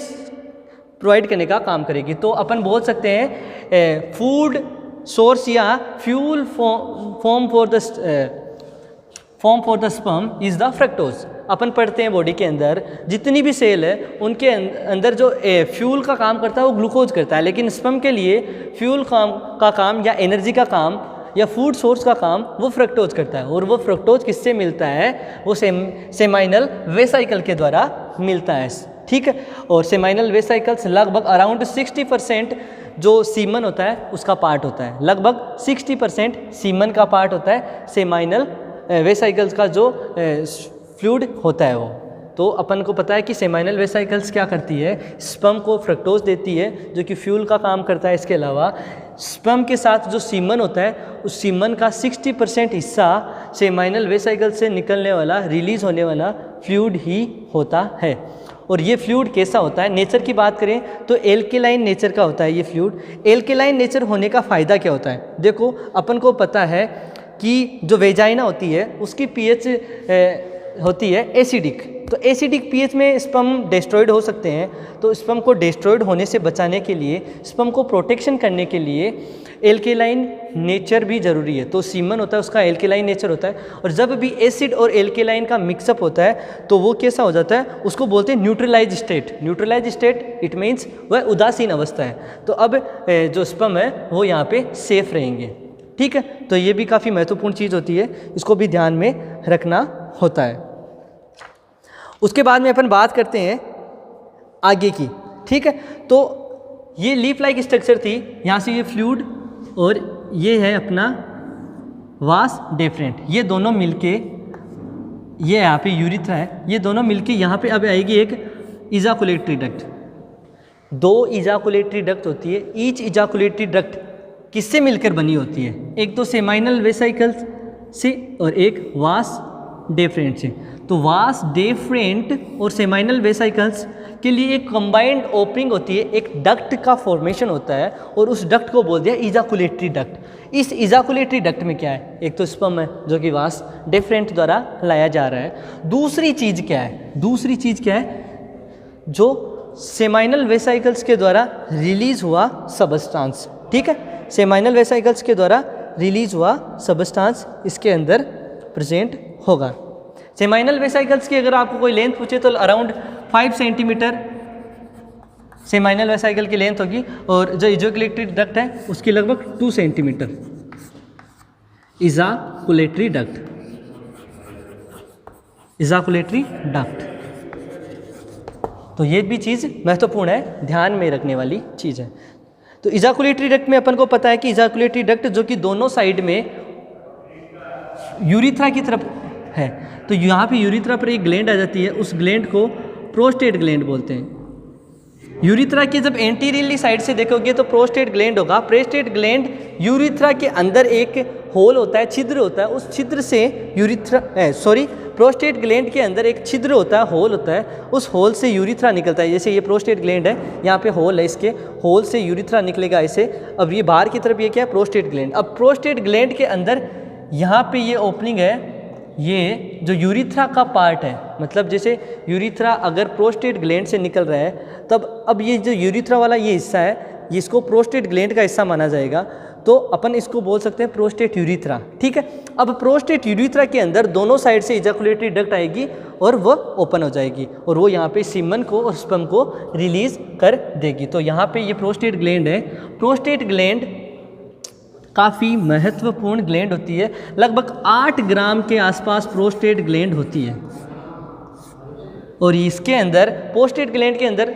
प्रोवाइड करने का काम करेगी। तो अपन बोल सकते हैं फूड सोर्स या fuel form for the sperm is the fructose. अपन पढ़ते हैं बॉडी के अंदर जितनी भी सेल है उनके अंदर जो फ्यूल का काम करता है वो ग्लूकोज करता है, लेकिन स्पर्म के लिए फ्यूल का काम या एनर्जी का काम या फूड सोर्स का काम वो फ्रक्टोज करता है। और वो फ्रक्टोज किससे मिलता है, वो सेमाइनल वेसिकल के द्वारा मिलता है। ठीक है, और सेमाइनल वेसिकल्स लगभग अराउंड 60% जो सीमन होता है उसका पार्ट होता है। लगभग 60% सीमन का पार्ट होता है सेमाइनल वेसिकल्स का जो फ्लूइड होता है वो। तो अपन को पता है कि सेमाइनल वेसिकल्स क्या करती है, स्पर्म को फ्रक्टोज देती है जो कि फ्यूल का काम करता है। इसके अलावा स्पर्म के साथ जो सीमन होता है उस सीमन का 60% हिस्सा सेमाइनल वेसिकल से निकलने वाला, रिलीज होने वाला फ्लूइड ही होता है। और ये फ्लूइड कैसा होता है, नेचर की बात करें तो एल्केलाइन नेचर का होता है ये फ्लूइड। एल्केलाइन नेचर होने का फ़ायदा क्या होता है, देखो अपन को पता है कि जो वेजाइना होती है उसकी पीएच होती है एसिडिक। तो एसिडिक पीएच में स्पर्म डिस्ट्रॉयड हो सकते हैं। तो स्पर्म को डिस्ट्रॉयड होने से बचाने के लिए, स्पर्म को प्रोटेक्शन करने के लिए एल्केलाइन नेचर भी ज़रूरी है। तो सीमन होता है उसका एल्केलाइन नेचर होता है। और जब भी एसिड और एल्केलाइन का मिक्सअप होता है तो वो कैसा हो जाता है, उसको बोलते हैं neutralise state. Neutralise state it means वह उदासीन अवस्था है। तो अब जो स्पर्म है वो यहाँ पे सेफ रहेंगे। ठीक है, तो ये भी काफ़ी महत्वपूर्ण चीज़ होती है, इसको भी ध्यान में रखना होता है। उसके बाद में अपन बात करते हैं आगे की। ठीक है, तो ये लीफ लाइक स्ट्रक्चर थी, यहाँ से ये फ्लूइड और ये है अपना वास डेफरेंट। ये दोनों मिलके, ये यहाँ पे यूरिथ्रा है, ये दोनों मिलके यहाँ पे अब आएगी एक इजाकुलेटरी डक्ट। 2 इजाकुलेटरी डक्ट होती है। ईच इजाकुलेटरी डक्ट किससे मिलकर बनी होती है, एक तो सेमाइनल वेसिकल्स से और एक वास डेफरेंट से। तो वास डेफरेंट और सेमाइनल वेसिकल्स के लिए एक कंबाइंड ओपनिंग होती है, एक डक्ट का फॉर्मेशन होता है और उस डक्ट को बोल दिया इजाकुलेटरी डक्ट। इस इजाकुलेटरी डक्ट में क्या है, एक तो स्पर्म है जो कि वास डिफरेंट द्वारा लाया जा रहा है। दूसरी चीज़ क्या है, दूसरी चीज़ क्या है, जो सेमाइनल वेसाइकल्स के द्वारा रिलीज हुआ सबस्टांस। ठीक है, सेमाइनल वेसाइकल्स के द्वारा रिलीज हुआ सबस्टांस इसके अंदर प्रेजेंट होगा। सेमाइनल वेसाइकल्स की अगर आपको कोई लेंथ पूछे तो अराउंड 5 सेंटीमीटर सेमाइनल वेसाइकल की लेंथ होगी और जो इजाकुलेटरी डक्ट है उसकी लगभग 2 सेंटीमीटर इजाकुलेटरी डक्ट, इजाकुलेटरी डक्ट। तो ये भी चीज़ महत्वपूर्ण है, ध्यान में रखने वाली चीज़ है। तो इजाकुलेटरी डक्ट में अपन को पता है कि इजाकुलेटरी डक्ट जो कि दोनों साइड में यूरिथ्रा की तरफ है, तो यहाँ पे यूरिथ्रा पर एक ग्लैंड आ जाती है, उस ग्लैंड को प्रोस्टेट ग्लैंड बोलते हैं। यूरिथ्रा के जब एंटीरियरली साइड से देखोगे तो प्रोस्टेट ग्लैंड होगा। प्रोस्टेट ग्लैंड यूरिथ्रा के अंदर एक होल होता है, छिद्र होता है, उस छिद्र से प्रोस्टेट ग्लैंड के अंदर एक छिद्र होता है, होल होता है, उस होल से यूरिथ्रा निकलता है। जैसे ये प्रोस्टेट ग्लैंड है, यहाँ पे होल है, इसके होल से यूरिथ्रा निकलेगा ऐसे। अब ये बाहर की तरफ ये क्या है, प्रोस्टेट ग्लैंड। अब प्रोस्टेट ग्लैंड के अंदर यहाँ पे ये ओपनिंग है, ये जो यूरिथ्रा का पार्ट है, मतलब जैसे यूरिथ्रा अगर प्रोस्टेट ग्लैंड से निकल रहा है तब अब ये जो यूरिथ्रा वाला ये हिस्सा है, ये इसको प्रोस्टेट ग्लैंड का हिस्सा माना जाएगा, तो अपन इसको बोल सकते हैं प्रोस्टेट यूरिथ्रा। ठीक है, अब प्रोस्टेट यूरिथ्रा के अंदर दोनों साइड से इजाकुलेटरी डक्ट आएगी और वो ओपन हो जाएगी और वो यहाँ पे सीमन को और स्पर्म को रिलीज कर देगी। तो यहाँ पे ये प्रोस्टेट ग्लैंड है। प्रोस्टेट ग्लैंड काफ़ी महत्वपूर्ण ग्लैंड होती है, लगभग 8 ग्राम के आसपास प्रोस्टेट ग्लैंड होती है और इसके अंदर प्रोस्टेट ग्लैंड के अंदर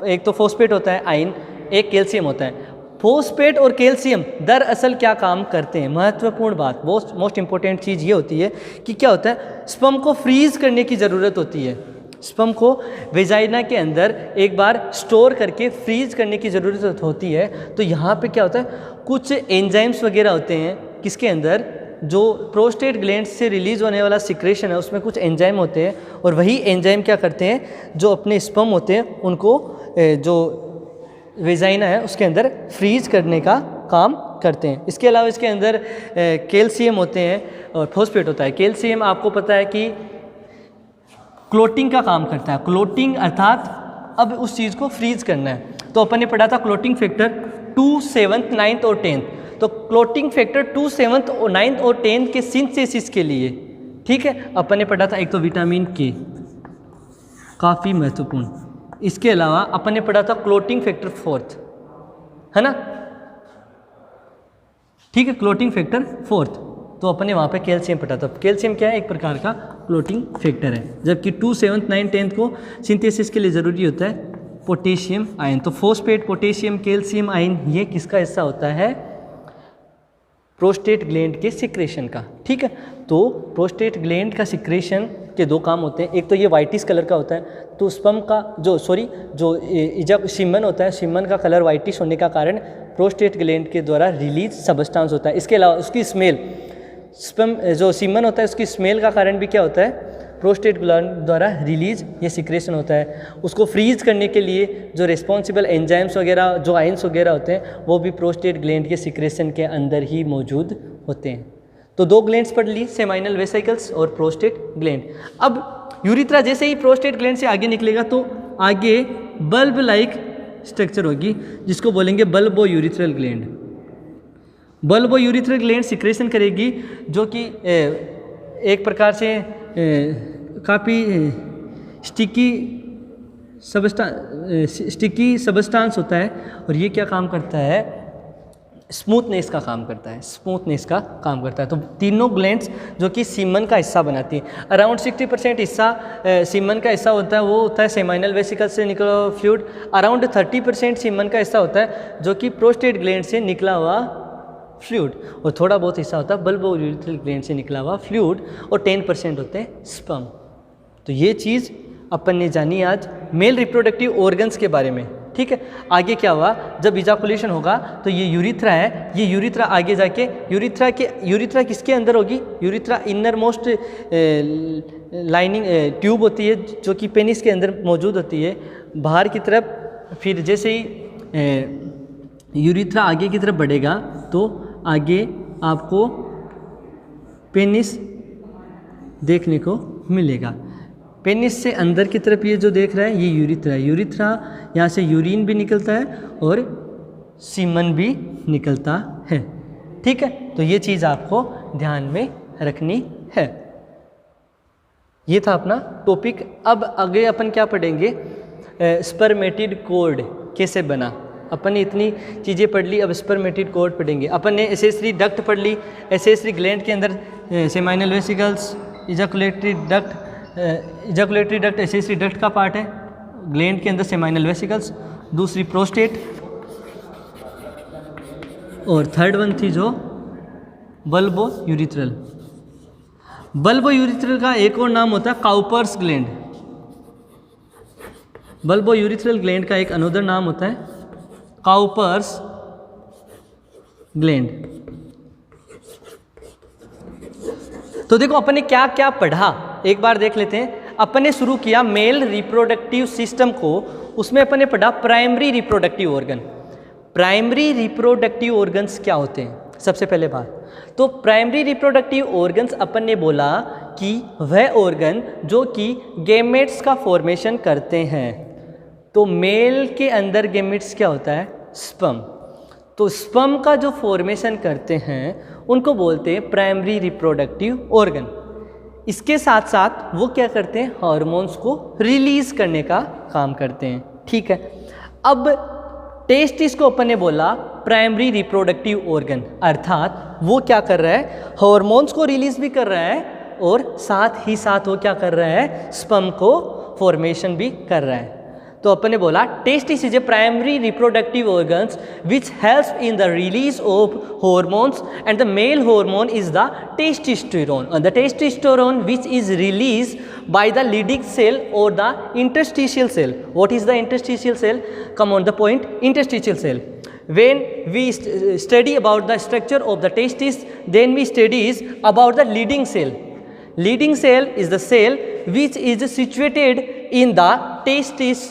एक तो फॉस्फेट होता है आयन, एक कैल्शियम होता है। फॉस्फेट और कैल्शियम दरअसल क्या काम करते हैं, महत्वपूर्ण बात, मोस्ट इंपॉर्टेंट चीज़ ये होती है कि क्या होता है, स्पर्म को फ्रीज करने की ज़रूरत होती है। स्पर्म को वेजाइना के अंदर एक बार स्टोर करके फ्रीज करने की ज़रूरत होती है। तो यहाँ पे क्या होता है, कुछ एंजाइम्स वगैरह होते हैं किसके अंदर, जो प्रोस्टेट ग्लैंड से रिलीज होने वाला सिक्रेशन है उसमें कुछ एंजाइम होते हैं और वही एंजाइम क्या करते हैं, जो अपने स्पर्म होते हैं उनको जो वेजाइना है उसके अंदर फ्रीज करने का काम करते हैं। इसके अलावा इसके अंदर कैल्शियम होते हैं और फॉस्फेट होता है। कैल्शियम आपको पता है कि क्लोटिंग का काम करता है, क्लोटिंग अर्थात अब उस चीज़ को फ्रीज करना है। तो अपन ने पढ़ा था क्लोटिंग फैक्टर 2, 7, 9 और 10। तो क्लोटिंग फैक्टर 2, 7 और 9 और 10 के सिंथेसिस के लिए, ठीक है, अपन ने पढ़ा था एक तो विटामिन के, काफ़ी महत्वपूर्ण। इसके अलावा अपन ने पढ़ा था क्लोटिंग फैक्टर 4, है ना, ठीक है, क्लोटिंग फैक्टर 4। तो अपन ने वहाँ पे कैल्शियम पढ़ा था। कैल्शियम क्या है, एक प्रकार का क्लोटिंग फैक्टर है, जबकि 2, 7, 9, 10 को सिंथेसिस के लिए ज़रूरी होता है पोटेशियम आयन। तो फॉस्फेट, पोटेशियम, कैल्शियम आयन ये किसका हिस्सा होता है, प्रोस्टेट ग्लैंड के सिक्रेशन का। ठीक है, तो प्रोस्टेट ग्लैंड का सिक्रेशन के 2 काम होते हैं, एक तो ये वाइटिश कलर का होता है, तो स्पर्म का जो सीमन होता है, सीमन का कलर वाइटिश होने का कारण प्रोस्टेट ग्लैंड के द्वारा रिलीज सबस्टांस होता है। इसके अलावा उसकी स्मेल, स्पर्म जो सीमन होता है उसकी स्मेल का कारण भी क्या होता है, प्रोस्टेट ग्लैंड द्वारा रिलीज ये सिक्रेशन होता है। उसको फ्रीज करने के लिए जो रिस्पॉन्सिबल एंजाइम्स वगैरह, जो आयंस वगैरह होते हैं, वो भी प्रोस्टेट ग्लैंड के सिक्रेशन के अंदर ही मौजूद होते हैं। तो 2 ग्लैंड्स पढ़ ली, सेमाइनल वेसिकल्स और प्रोस्टेट ग्लैंड। अब यूरिथ्रा जैसे ही प्रोस्टेट ग्लैंड से आगे निकलेगा तो आगे बल्ब लाइक स्ट्रक्चर होगी, जिसको बोलेंगे bulbo urethral gland. Bulbo urethral gland secretion करेगी, जो कि एक प्रकार से काफ़ी स्टिकी सबस्टांस होता है और ये क्या काम करता है, स्मूथनेस का काम करता है, स्मूथनेस का काम करता है। तो तीनों ग्लैंड्स जो कि सीमन का हिस्सा बनाती हैं, अराउंड 60% हिस्सा सीमन का हिस्सा होता है, वो होता है सेमाइनल वेसिकल से निकला हुआ फ्लूइड। अराउंड 30% सीमन का हिस्सा होता है जो कि प्रोस्टेट ग्लैंड से निकला हुआ फ्लूइड, और थोड़ा बहुत हिस्सा होता है बल्बो यूरिथ्रल ग्लैंड से निकला हुआ फ्लूइड, और 10% होते हैं स्पर्म। तो ये चीज़ अपन ने जानी आज मेल रिप्रोडक्टिव ऑर्गन्स के बारे में। ठीक है, आगे क्या हुआ, जब इजाकुलेशन होगा तो ये यूरिथ्रा है, ये यूरिथ्रा आगे जाके यूरिथ्रा किसके अंदर होगी, urethra inner most lining tube होती है जो कि पेनिस के अंदर मौजूद होती है, बाहर की तरफ, फिर जैसे ही यूरिथ्रा आगे की तरफ बढ़ेगा तो आगे आपको पेनिस देखने को मिलेगा। पेनिस से अंदर की तरफ ये जो देख रहा है ये यूरिथ्रा है। यूरिथ्रा यहाँ से यूरिन भी निकलता है और सीमन भी निकलता है। ठीक है, तो ये चीज़ आपको ध्यान में रखनी है। ये था अपना टॉपिक। अब आगे अपन क्या पढ़ेंगे, स्पर्मेटिड कॉर्ड कैसे बना। अपन ने इतनी चीज़ें पढ़ ली, अब स्पर्मेटिड कॉर्ड पढ़ेंगे। अपन ने एसेसरी डक्ट पढ़ ली। एसेसरी ग्लैंड के अंदर seminal vesicles, ejaculatory duct accessory duct का पार्ट है। ग्लैंड के अंदर सेमाइनल वेसिकल्स, दूसरी प्रोस्टेट, और थर्ड वन थी जो बल्बो यूरिथ्रल। बल्बो यूरिथ्रल का एक और नाम होता है Cowper's gland. Bulbo urethral gland का एक अनदर नाम होता है काउपर्स ग्लैंड। तो देखो अपन ने क्या क्या पढ़ा, एक बार देख लेते हैं। अपन ने शुरू किया मेल रिप्रोडक्टिव सिस्टम को, उसमें अपन ने पढ़ा primary reproductive organ. Primary reproductive organs क्या होते हैं, सबसे पहले बात तो प्राइमरी रिप्रोडक्टिव ऑर्गन्स अपन ने बोला कि वह ऑर्गन जो कि गैमेट्स का फॉर्मेशन करते हैं। तो मेल के अंदर गैमेट्स क्या होता है, स्पर्म। तो स्पर्म का जो फॉर्मेशन करते हैं उनको बोलते हैं प्राइमरी रिप्रोडक्टिव ऑर्गन। इसके साथ साथ वो क्या करते हैं, हार्मोन्स को रिलीज करने का काम करते हैं। ठीक है, अब टेस्टिस को अपन ने बोला प्राइमरी रिप्रोडक्टिव ऑर्गन, अर्थात वो क्या कर रहा है, हार्मोन्स को रिलीज भी कर रहा है और साथ ही साथ वो क्या कर रहा है, स्पर्म को फॉर्मेशन भी कर रहा है। तो अपन ने बोला testis is a primary reproductive organs which helps in the release of hormones and the male hormone is the testosterone, and the testosterone which is released by the leading cell or the interstitial cell. What is the interstitial cell? Come on the point, interstitial cell. When we study about the structure of the testis, then we studies about the leading cell. Leading cell is the cell which is situated in the testis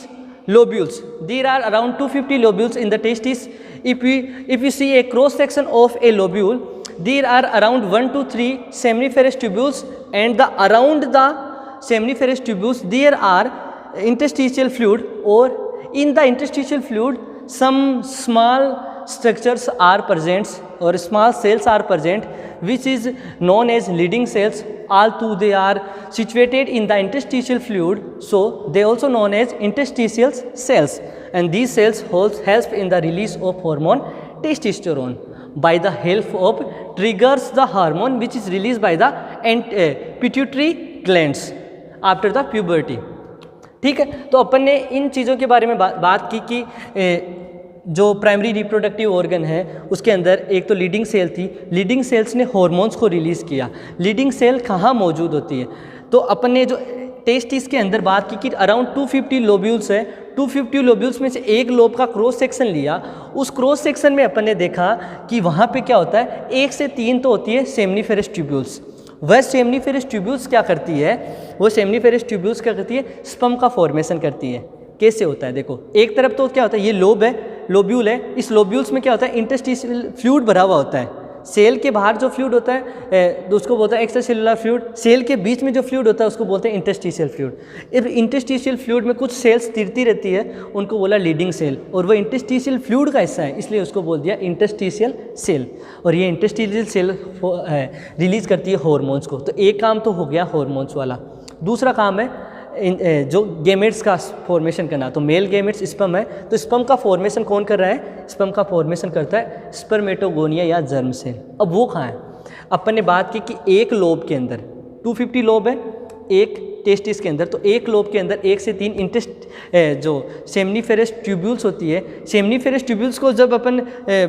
lobules. There are around 250 lobules in the testis. If we see a cross section of a lobule, there are around 1 to 3 seminiferous tubules, and around the seminiferous tubules there are interstitial fluid, or in the interstitial fluid some small structures are present or small cells are present which is known as leading cells. Although they are situated in the interstitial fluid, so they also known as interstitial cells, and these cells help in the release of hormone testosterone by the help of triggers the hormone which is released by the pituitary glands after the puberty. ठीक है, तो अपन ने इन चीज़ों के बारे में बात की कि जो प्राइमरी रिप्रोडक्टिव ऑर्गन है उसके अंदर एक तो लीडिंग सेल थी। लीडिंग सेल्स ने हॉर्मोन्स को रिलीज़ किया। लीडिंग सेल कहाँ मौजूद होती है, तो अपन ने जो टेस्टिस के अंदर बात की कि अराउंड 250 लोब्यूल्स है। 250 लोब्यूल्स में से एक लोब का क्रॉस सेक्शन लिया। उस क्रॉस सेक्शन में अपन ने देखा कि वहाँ पे क्या होता है, 1 से 3 तो होती है सेमनीफेरस ट्यूब्यूल्स। वह सेमनीफेरस ट्यूब्यूल्स क्या करती है, वो सेमनीफेरस ट्यूब्यूल्स क्या करती है, स्पर्म का फॉर्मेशन करती है। कैसे होता है, देखो एक तरफ तो क्या होता है, ये लोब है, लोब्यूल है। इस लोब्यूल्स में क्या होता है, इंटरस्टिशियल फ्लूइड भरा हुआ होता है। सेल के बाहर जो फ्लूइड होता है उसको बोलते हैं एक्स्ट्रा सेलुलर फ्लूइड। सेल के बीच में जो फ्लूइड होता है उसको बोलते हैं इंटरस्टिशियल फ्लूइड। इंटरस्टिशियल फ्लूइड में कुछ सेल्स तिरती रहती है, उनको बोला लीडिंग सेल, और वह इंटरस्टिशियल फ्लूइड का हिस्सा है, इसलिए उसको बोल दिया इंटरस्टिशियल सेल। और ये इंटरस्टिशियल सेल रिलीज करती है हॉर्मोन्स को। तो एक काम तो हो गया हॉर्मोन्स वाला। दूसरा काम है जो गैमेट्स का फॉर्मेशन करना। तो मेल गैमेट्स स्पर्म है, तो स्पर्म का फॉर्मेशन कौन कर रहा है, स्पर्म का फॉर्मेशन करता है स्पर्मेटोगोनिया या जर्म सेल। अब वो कहाँ है, अपन ने बात की कि एक लोब के अंदर 250 लोब है एक टेस्टिस के अंदर, तो एक लोब के अंदर 1 से 3 जो सेमनीफेरस ट्यूब्यूल्स होती है। सेमनीफेरस ट्यूब्यूल्स को जब अपन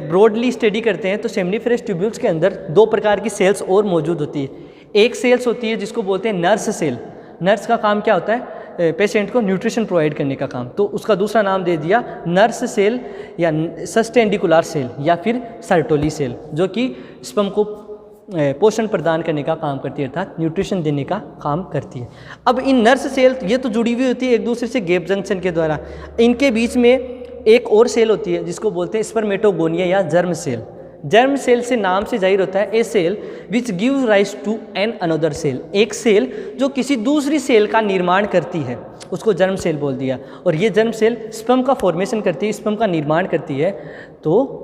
ब्रॉडली स्टडी करते हैं तो सेमनीफेरस ट्यूब्यूल्स के अंदर 2 प्रकार की सेल्स और मौजूद होती है। एक सेल्स होती है जिसको बोलते हैं नर्स सेल। नर्स का काम क्या होता है, पेशेंट को न्यूट्रिशन प्रोवाइड करने का काम। तो उसका दूसरा नाम दे दिया नर्स सेल या सस्टेंडिकुलर सेल या फिर सर्टोली सेल, जो कि स्पर्म को पोषण प्रदान करने का काम करती है, अर्थात न्यूट्रिशन देने का काम करती है। अब इन नर्स सेल ये तो जुड़ी हुई होती है एक दूसरे से गैप जंक्शन के द्वारा। इनके बीच में एक और सेल होती है जिसको बोलते हैं स्पर्मेटोगोनिया या जर्म सेल। जर्म सेल से नाम से जाहिर होता है a cell which gives rise to an another cell, एक सेल जो किसी दूसरी सेल का निर्माण करती है उसको जर्म सेल बोल दिया। और ये जर्म सेल स्पर्म का फॉर्मेशन करती है, स्पर्म का निर्माण करती है, तो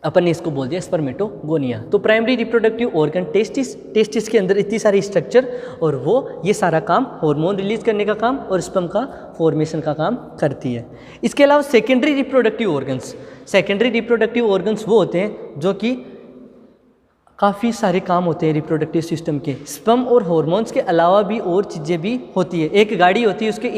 अपन ने इसको बोल दिया स्पर्मेटोगोनिया। तो primary reproductive organ testis, testis के अंदर इतनी सारी स्ट्रक्चर और वो ये सारा काम हार्मोन रिलीज करने का काम और स्पर्म का फॉर्मेशन का काम करती है। इसके अलावा secondary reproductive organs, secondary reproductive organs वो होते हैं जो कि काफ़ी सारे काम होते हैं रिप्रोडक्टिव सिस्टम के। स्पर्म और हार्मोन्स के अलावा भी और चीज़ें भी होती है। एक गाड़ी होती है, उसके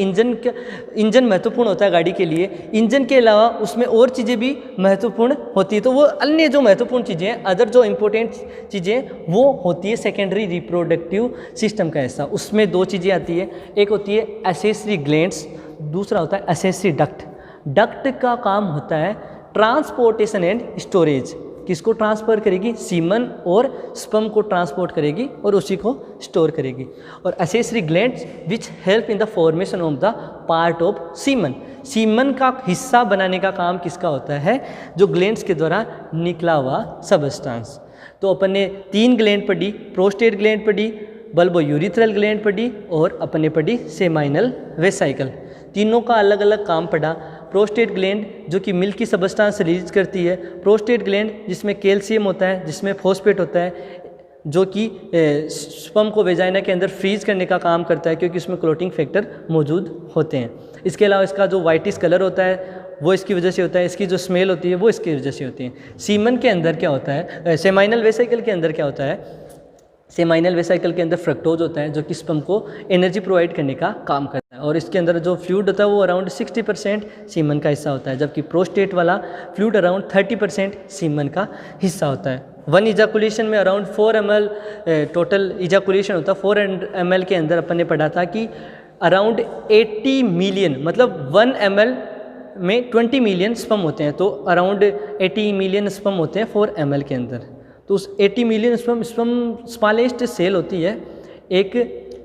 इंजन महत्वपूर्ण होता है गाड़ी के लिए, इंजन के अलावा उसमें और चीज़ें भी महत्वपूर्ण होती है। तो वो अन्य जो महत्वपूर्ण चीज़ें हैं, अदर जो इम्पोर्टेंट चीज़ें, वो होती है सेकेंडरी रिप्रोडक्टिव सिस्टम का हिस्सा। उसमें दो चीज़ें आती है, एक होती है एसेसरी ग्लैंड्स, दूसरा होता है एसेसरी डक्ट। डक्ट का काम होता है ट्रांसपोर्टेशन एंड स्टोरेज। किसको ट्रांसफ़र करेगी? सीमन और स्पर्म को ट्रांसपोर्ट करेगी और उसी को स्टोर करेगी। और accessory glands which help in the formation of the part of semen, semen का हिस्सा बनाने का काम किसका होता है? जो ग्लैंड्स के द्वारा निकला हुआ सबस्टांस। तो अपन ने 3 ग्लैंड पढ़ी, प्रोस्टेट ग्लैंड पढ़ी, बल्बो यूरिथ्रल ग्लैंड पढ़ी और अपन ने पढ़ी सेमाइनल वेसाइकल। तीनों का अलग अलग काम पढ़ा। प्रोस्टेट ग्लैंड जो कि मिल्क की सबस्टांस रिलीज करती है, प्रोस्टेट ग्लैंड जिसमें कैल्शियम होता है, जिसमें फॉस्फेट होता है, जो कि स्पर्म को वेजाइना के अंदर फ्रीज करने का काम करता है क्योंकि उसमें क्लोटिंग फैक्टर मौजूद होते हैं। इसके अलावा इसका जो वाइटिश कलर होता है वो इसकी वजह से होता है, इसकी जो स्मेल होती है वो इसकी वजह से होती है। सीमन के अंदर क्या होता है, सेमाइनल वेसाइकल के अंदर क्या होता है, सेमाइनल वेसाइकल के अंदर फ्रक्टोज होता है जो कि स्पर्म को एनर्जी प्रोवाइड करने का काम करता है। और इसके अंदर जो फ्लूइड होता है वो अराउंड 60% सीमन का हिस्सा होता है, जबकि प्रोस्टेट वाला फ्लूइड अराउंड 30% सीमन का हिस्सा होता है। 1 इजाकुलेशन में अराउंड 4 ml टोटल इजाकुलेशन होता है। 4 ml के अंदर अपन ने पढ़ा था कि अराउंड 80 मिलियन, मतलब 1 ml में 20 मिलियन स्पर्म होते हैं, तो अराउंड 80 मिलियन स्पर्म होते हैं 4 ml के अंदर। तो उस 80 मिलियन स्पर्म स्मॉलेस्ट सेल होती है एक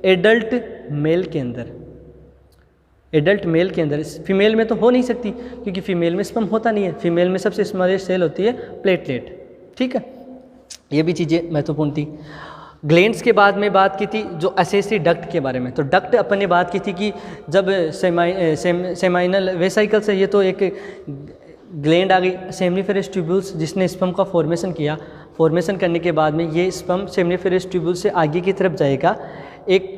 एडल्ट मेल के अंदर। एडल्ट मेल के अंदर, फीमेल में तो हो नहीं सकती क्योंकि फीमेल में स्पर्म होता नहीं है। फीमेल में सबसे स्मॉलेस्ट सेल होती है प्लेटलेट। ठीक है, ये भी चीज़ें महत्वपूर्ण थी। ग्लैंड्स के बाद में बात की थी जो एसेसरी डक्ट के बारे में। तो डक्ट अपन ने बात की थी कि जब सेमाइनल वेसाइकल से, ये तो एक ग्लैंड आ गई, सेमनीफेरस ट्यूब्यूल्स जिसने स्पर्म का फॉर्मेशन किया। फॉर्मेशन करने के बाद में ये स्पर्म सेमनीफेरस ट्यूब्यूल से आगे की तरफ जाएगा। एक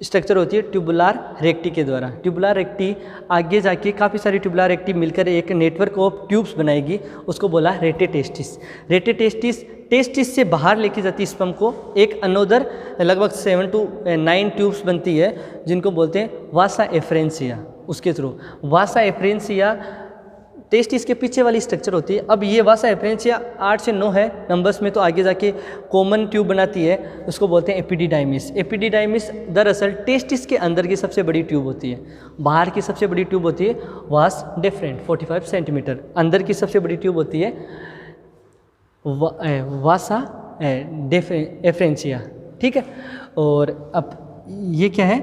स्ट्रक्चर होती है ट्यूबुलार रेक्टी के द्वारा। ट्यूबुलार रेक्टी आगे जाके काफ़ी सारी ट्यूबुलार रेक्टी मिलकर एक नेटवर्क ऑफ ट्यूब्स बनाएगी, उसको बोला रेटेटेस्टिस। रेटेटेस्टिस टेस्टिस से बाहर लेके जाती है स्पर्म को, एक अनोदर लगभग 7 to 9 ट्यूब्स बनती है जिनको बोलते हैं वासा एफ्रेंसिया। उसके थ्रू वासा एफ्रेंसिया टेस्टिस के पीछे वाली स्ट्रक्चर होती है। अब ये वासा एफ्रेंसिया 8 से 9 है नंबर्स में, तो आगे जाके कॉमन ट्यूब बनाती है, उसको बोलते हैं एपिडिडाइमिस। एपिडिडाइमिस दरअसल टेस्टिस के अंदर की सबसे बड़ी ट्यूब होती है। बाहर की सबसे बड़ी ट्यूब होती है वास डेफरेंट 45 सेंटीमीटर, अंदर की सबसे बड़ी ट्यूब होती है वासा एफ्रेंसिया। ठीक है, और अब ये क्या है,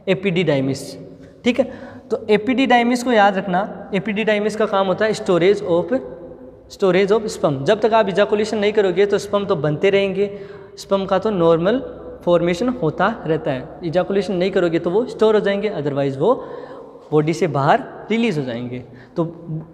एपिडिडाइमिस। ठीक है, तो एपिडिडाइमिस को याद रखना। एपिडिडाइमिस का काम होता है स्टोरेज ऑफ स्पर्म। जब तक आप इजाकुलेशन नहीं करोगे तो स्पर्म तो बनते रहेंगे, स्पर्म का तो नॉर्मल फॉर्मेशन होता रहता है। इजाकुलेशन नहीं करोगे तो वो स्टोर हो जाएंगे, अदरवाइज वो बॉडी से बाहर रिलीज हो जाएंगे। तो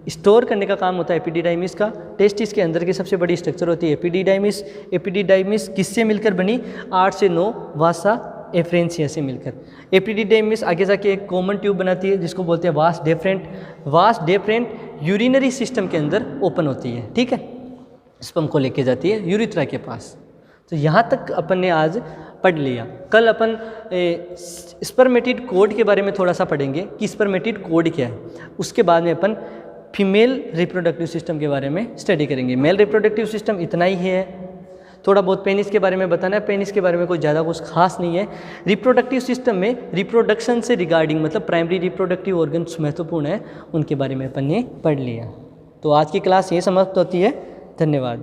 स्टोर करने का काम होता है एपिडिडाइमिस का। टेस्टिस के अंदर की सबसे बड़ी स्ट्रक्चर होती है एपिडिडाइमिस। एपिडिडाइमिस किससे मिलकर बनी? 8 से 9 वासा एफ्रेंसिया से मिलकर। एपिडिडाइमिस आगे जाके एक कॉमन ट्यूब बनाती है जिसको बोलते हैं वास डेफरेंट। वास डेफरेंट यूरिनरी सिस्टम के अंदर ओपन होती है। ठीक है, स्पर्म को लेके जाती है यूरिथ्रा के पास। तो यहाँ तक अपन ने आज पढ़ लिया। कल अपन स्पर्मेटिड कोड के बारे में थोड़ा सा पढ़ेंगे कि स्पर्मेटिड कोड क्या है। उसके बाद में अपन फीमेल रिप्रोडक्टिव सिस्टम के बारे में स्टडी करेंगे। मेल रिप्रोडक्टिव सिस्टम इतना ही है। थोड़ा बहुत पेनिस के बारे में बताना है। पेनिस के बारे में कोई ज़्यादा कुछ खास नहीं है। रिप्रोडक्टिव सिस्टम में रिप्रोडक्शन से रिगार्डिंग, मतलब प्राइमरी रिप्रोडक्टिव ऑर्गन्स महत्वपूर्ण है, उनके बारे में अपन ने पढ़ लिया। तो आज की क्लास ये समाप्त होती है। धन्यवाद।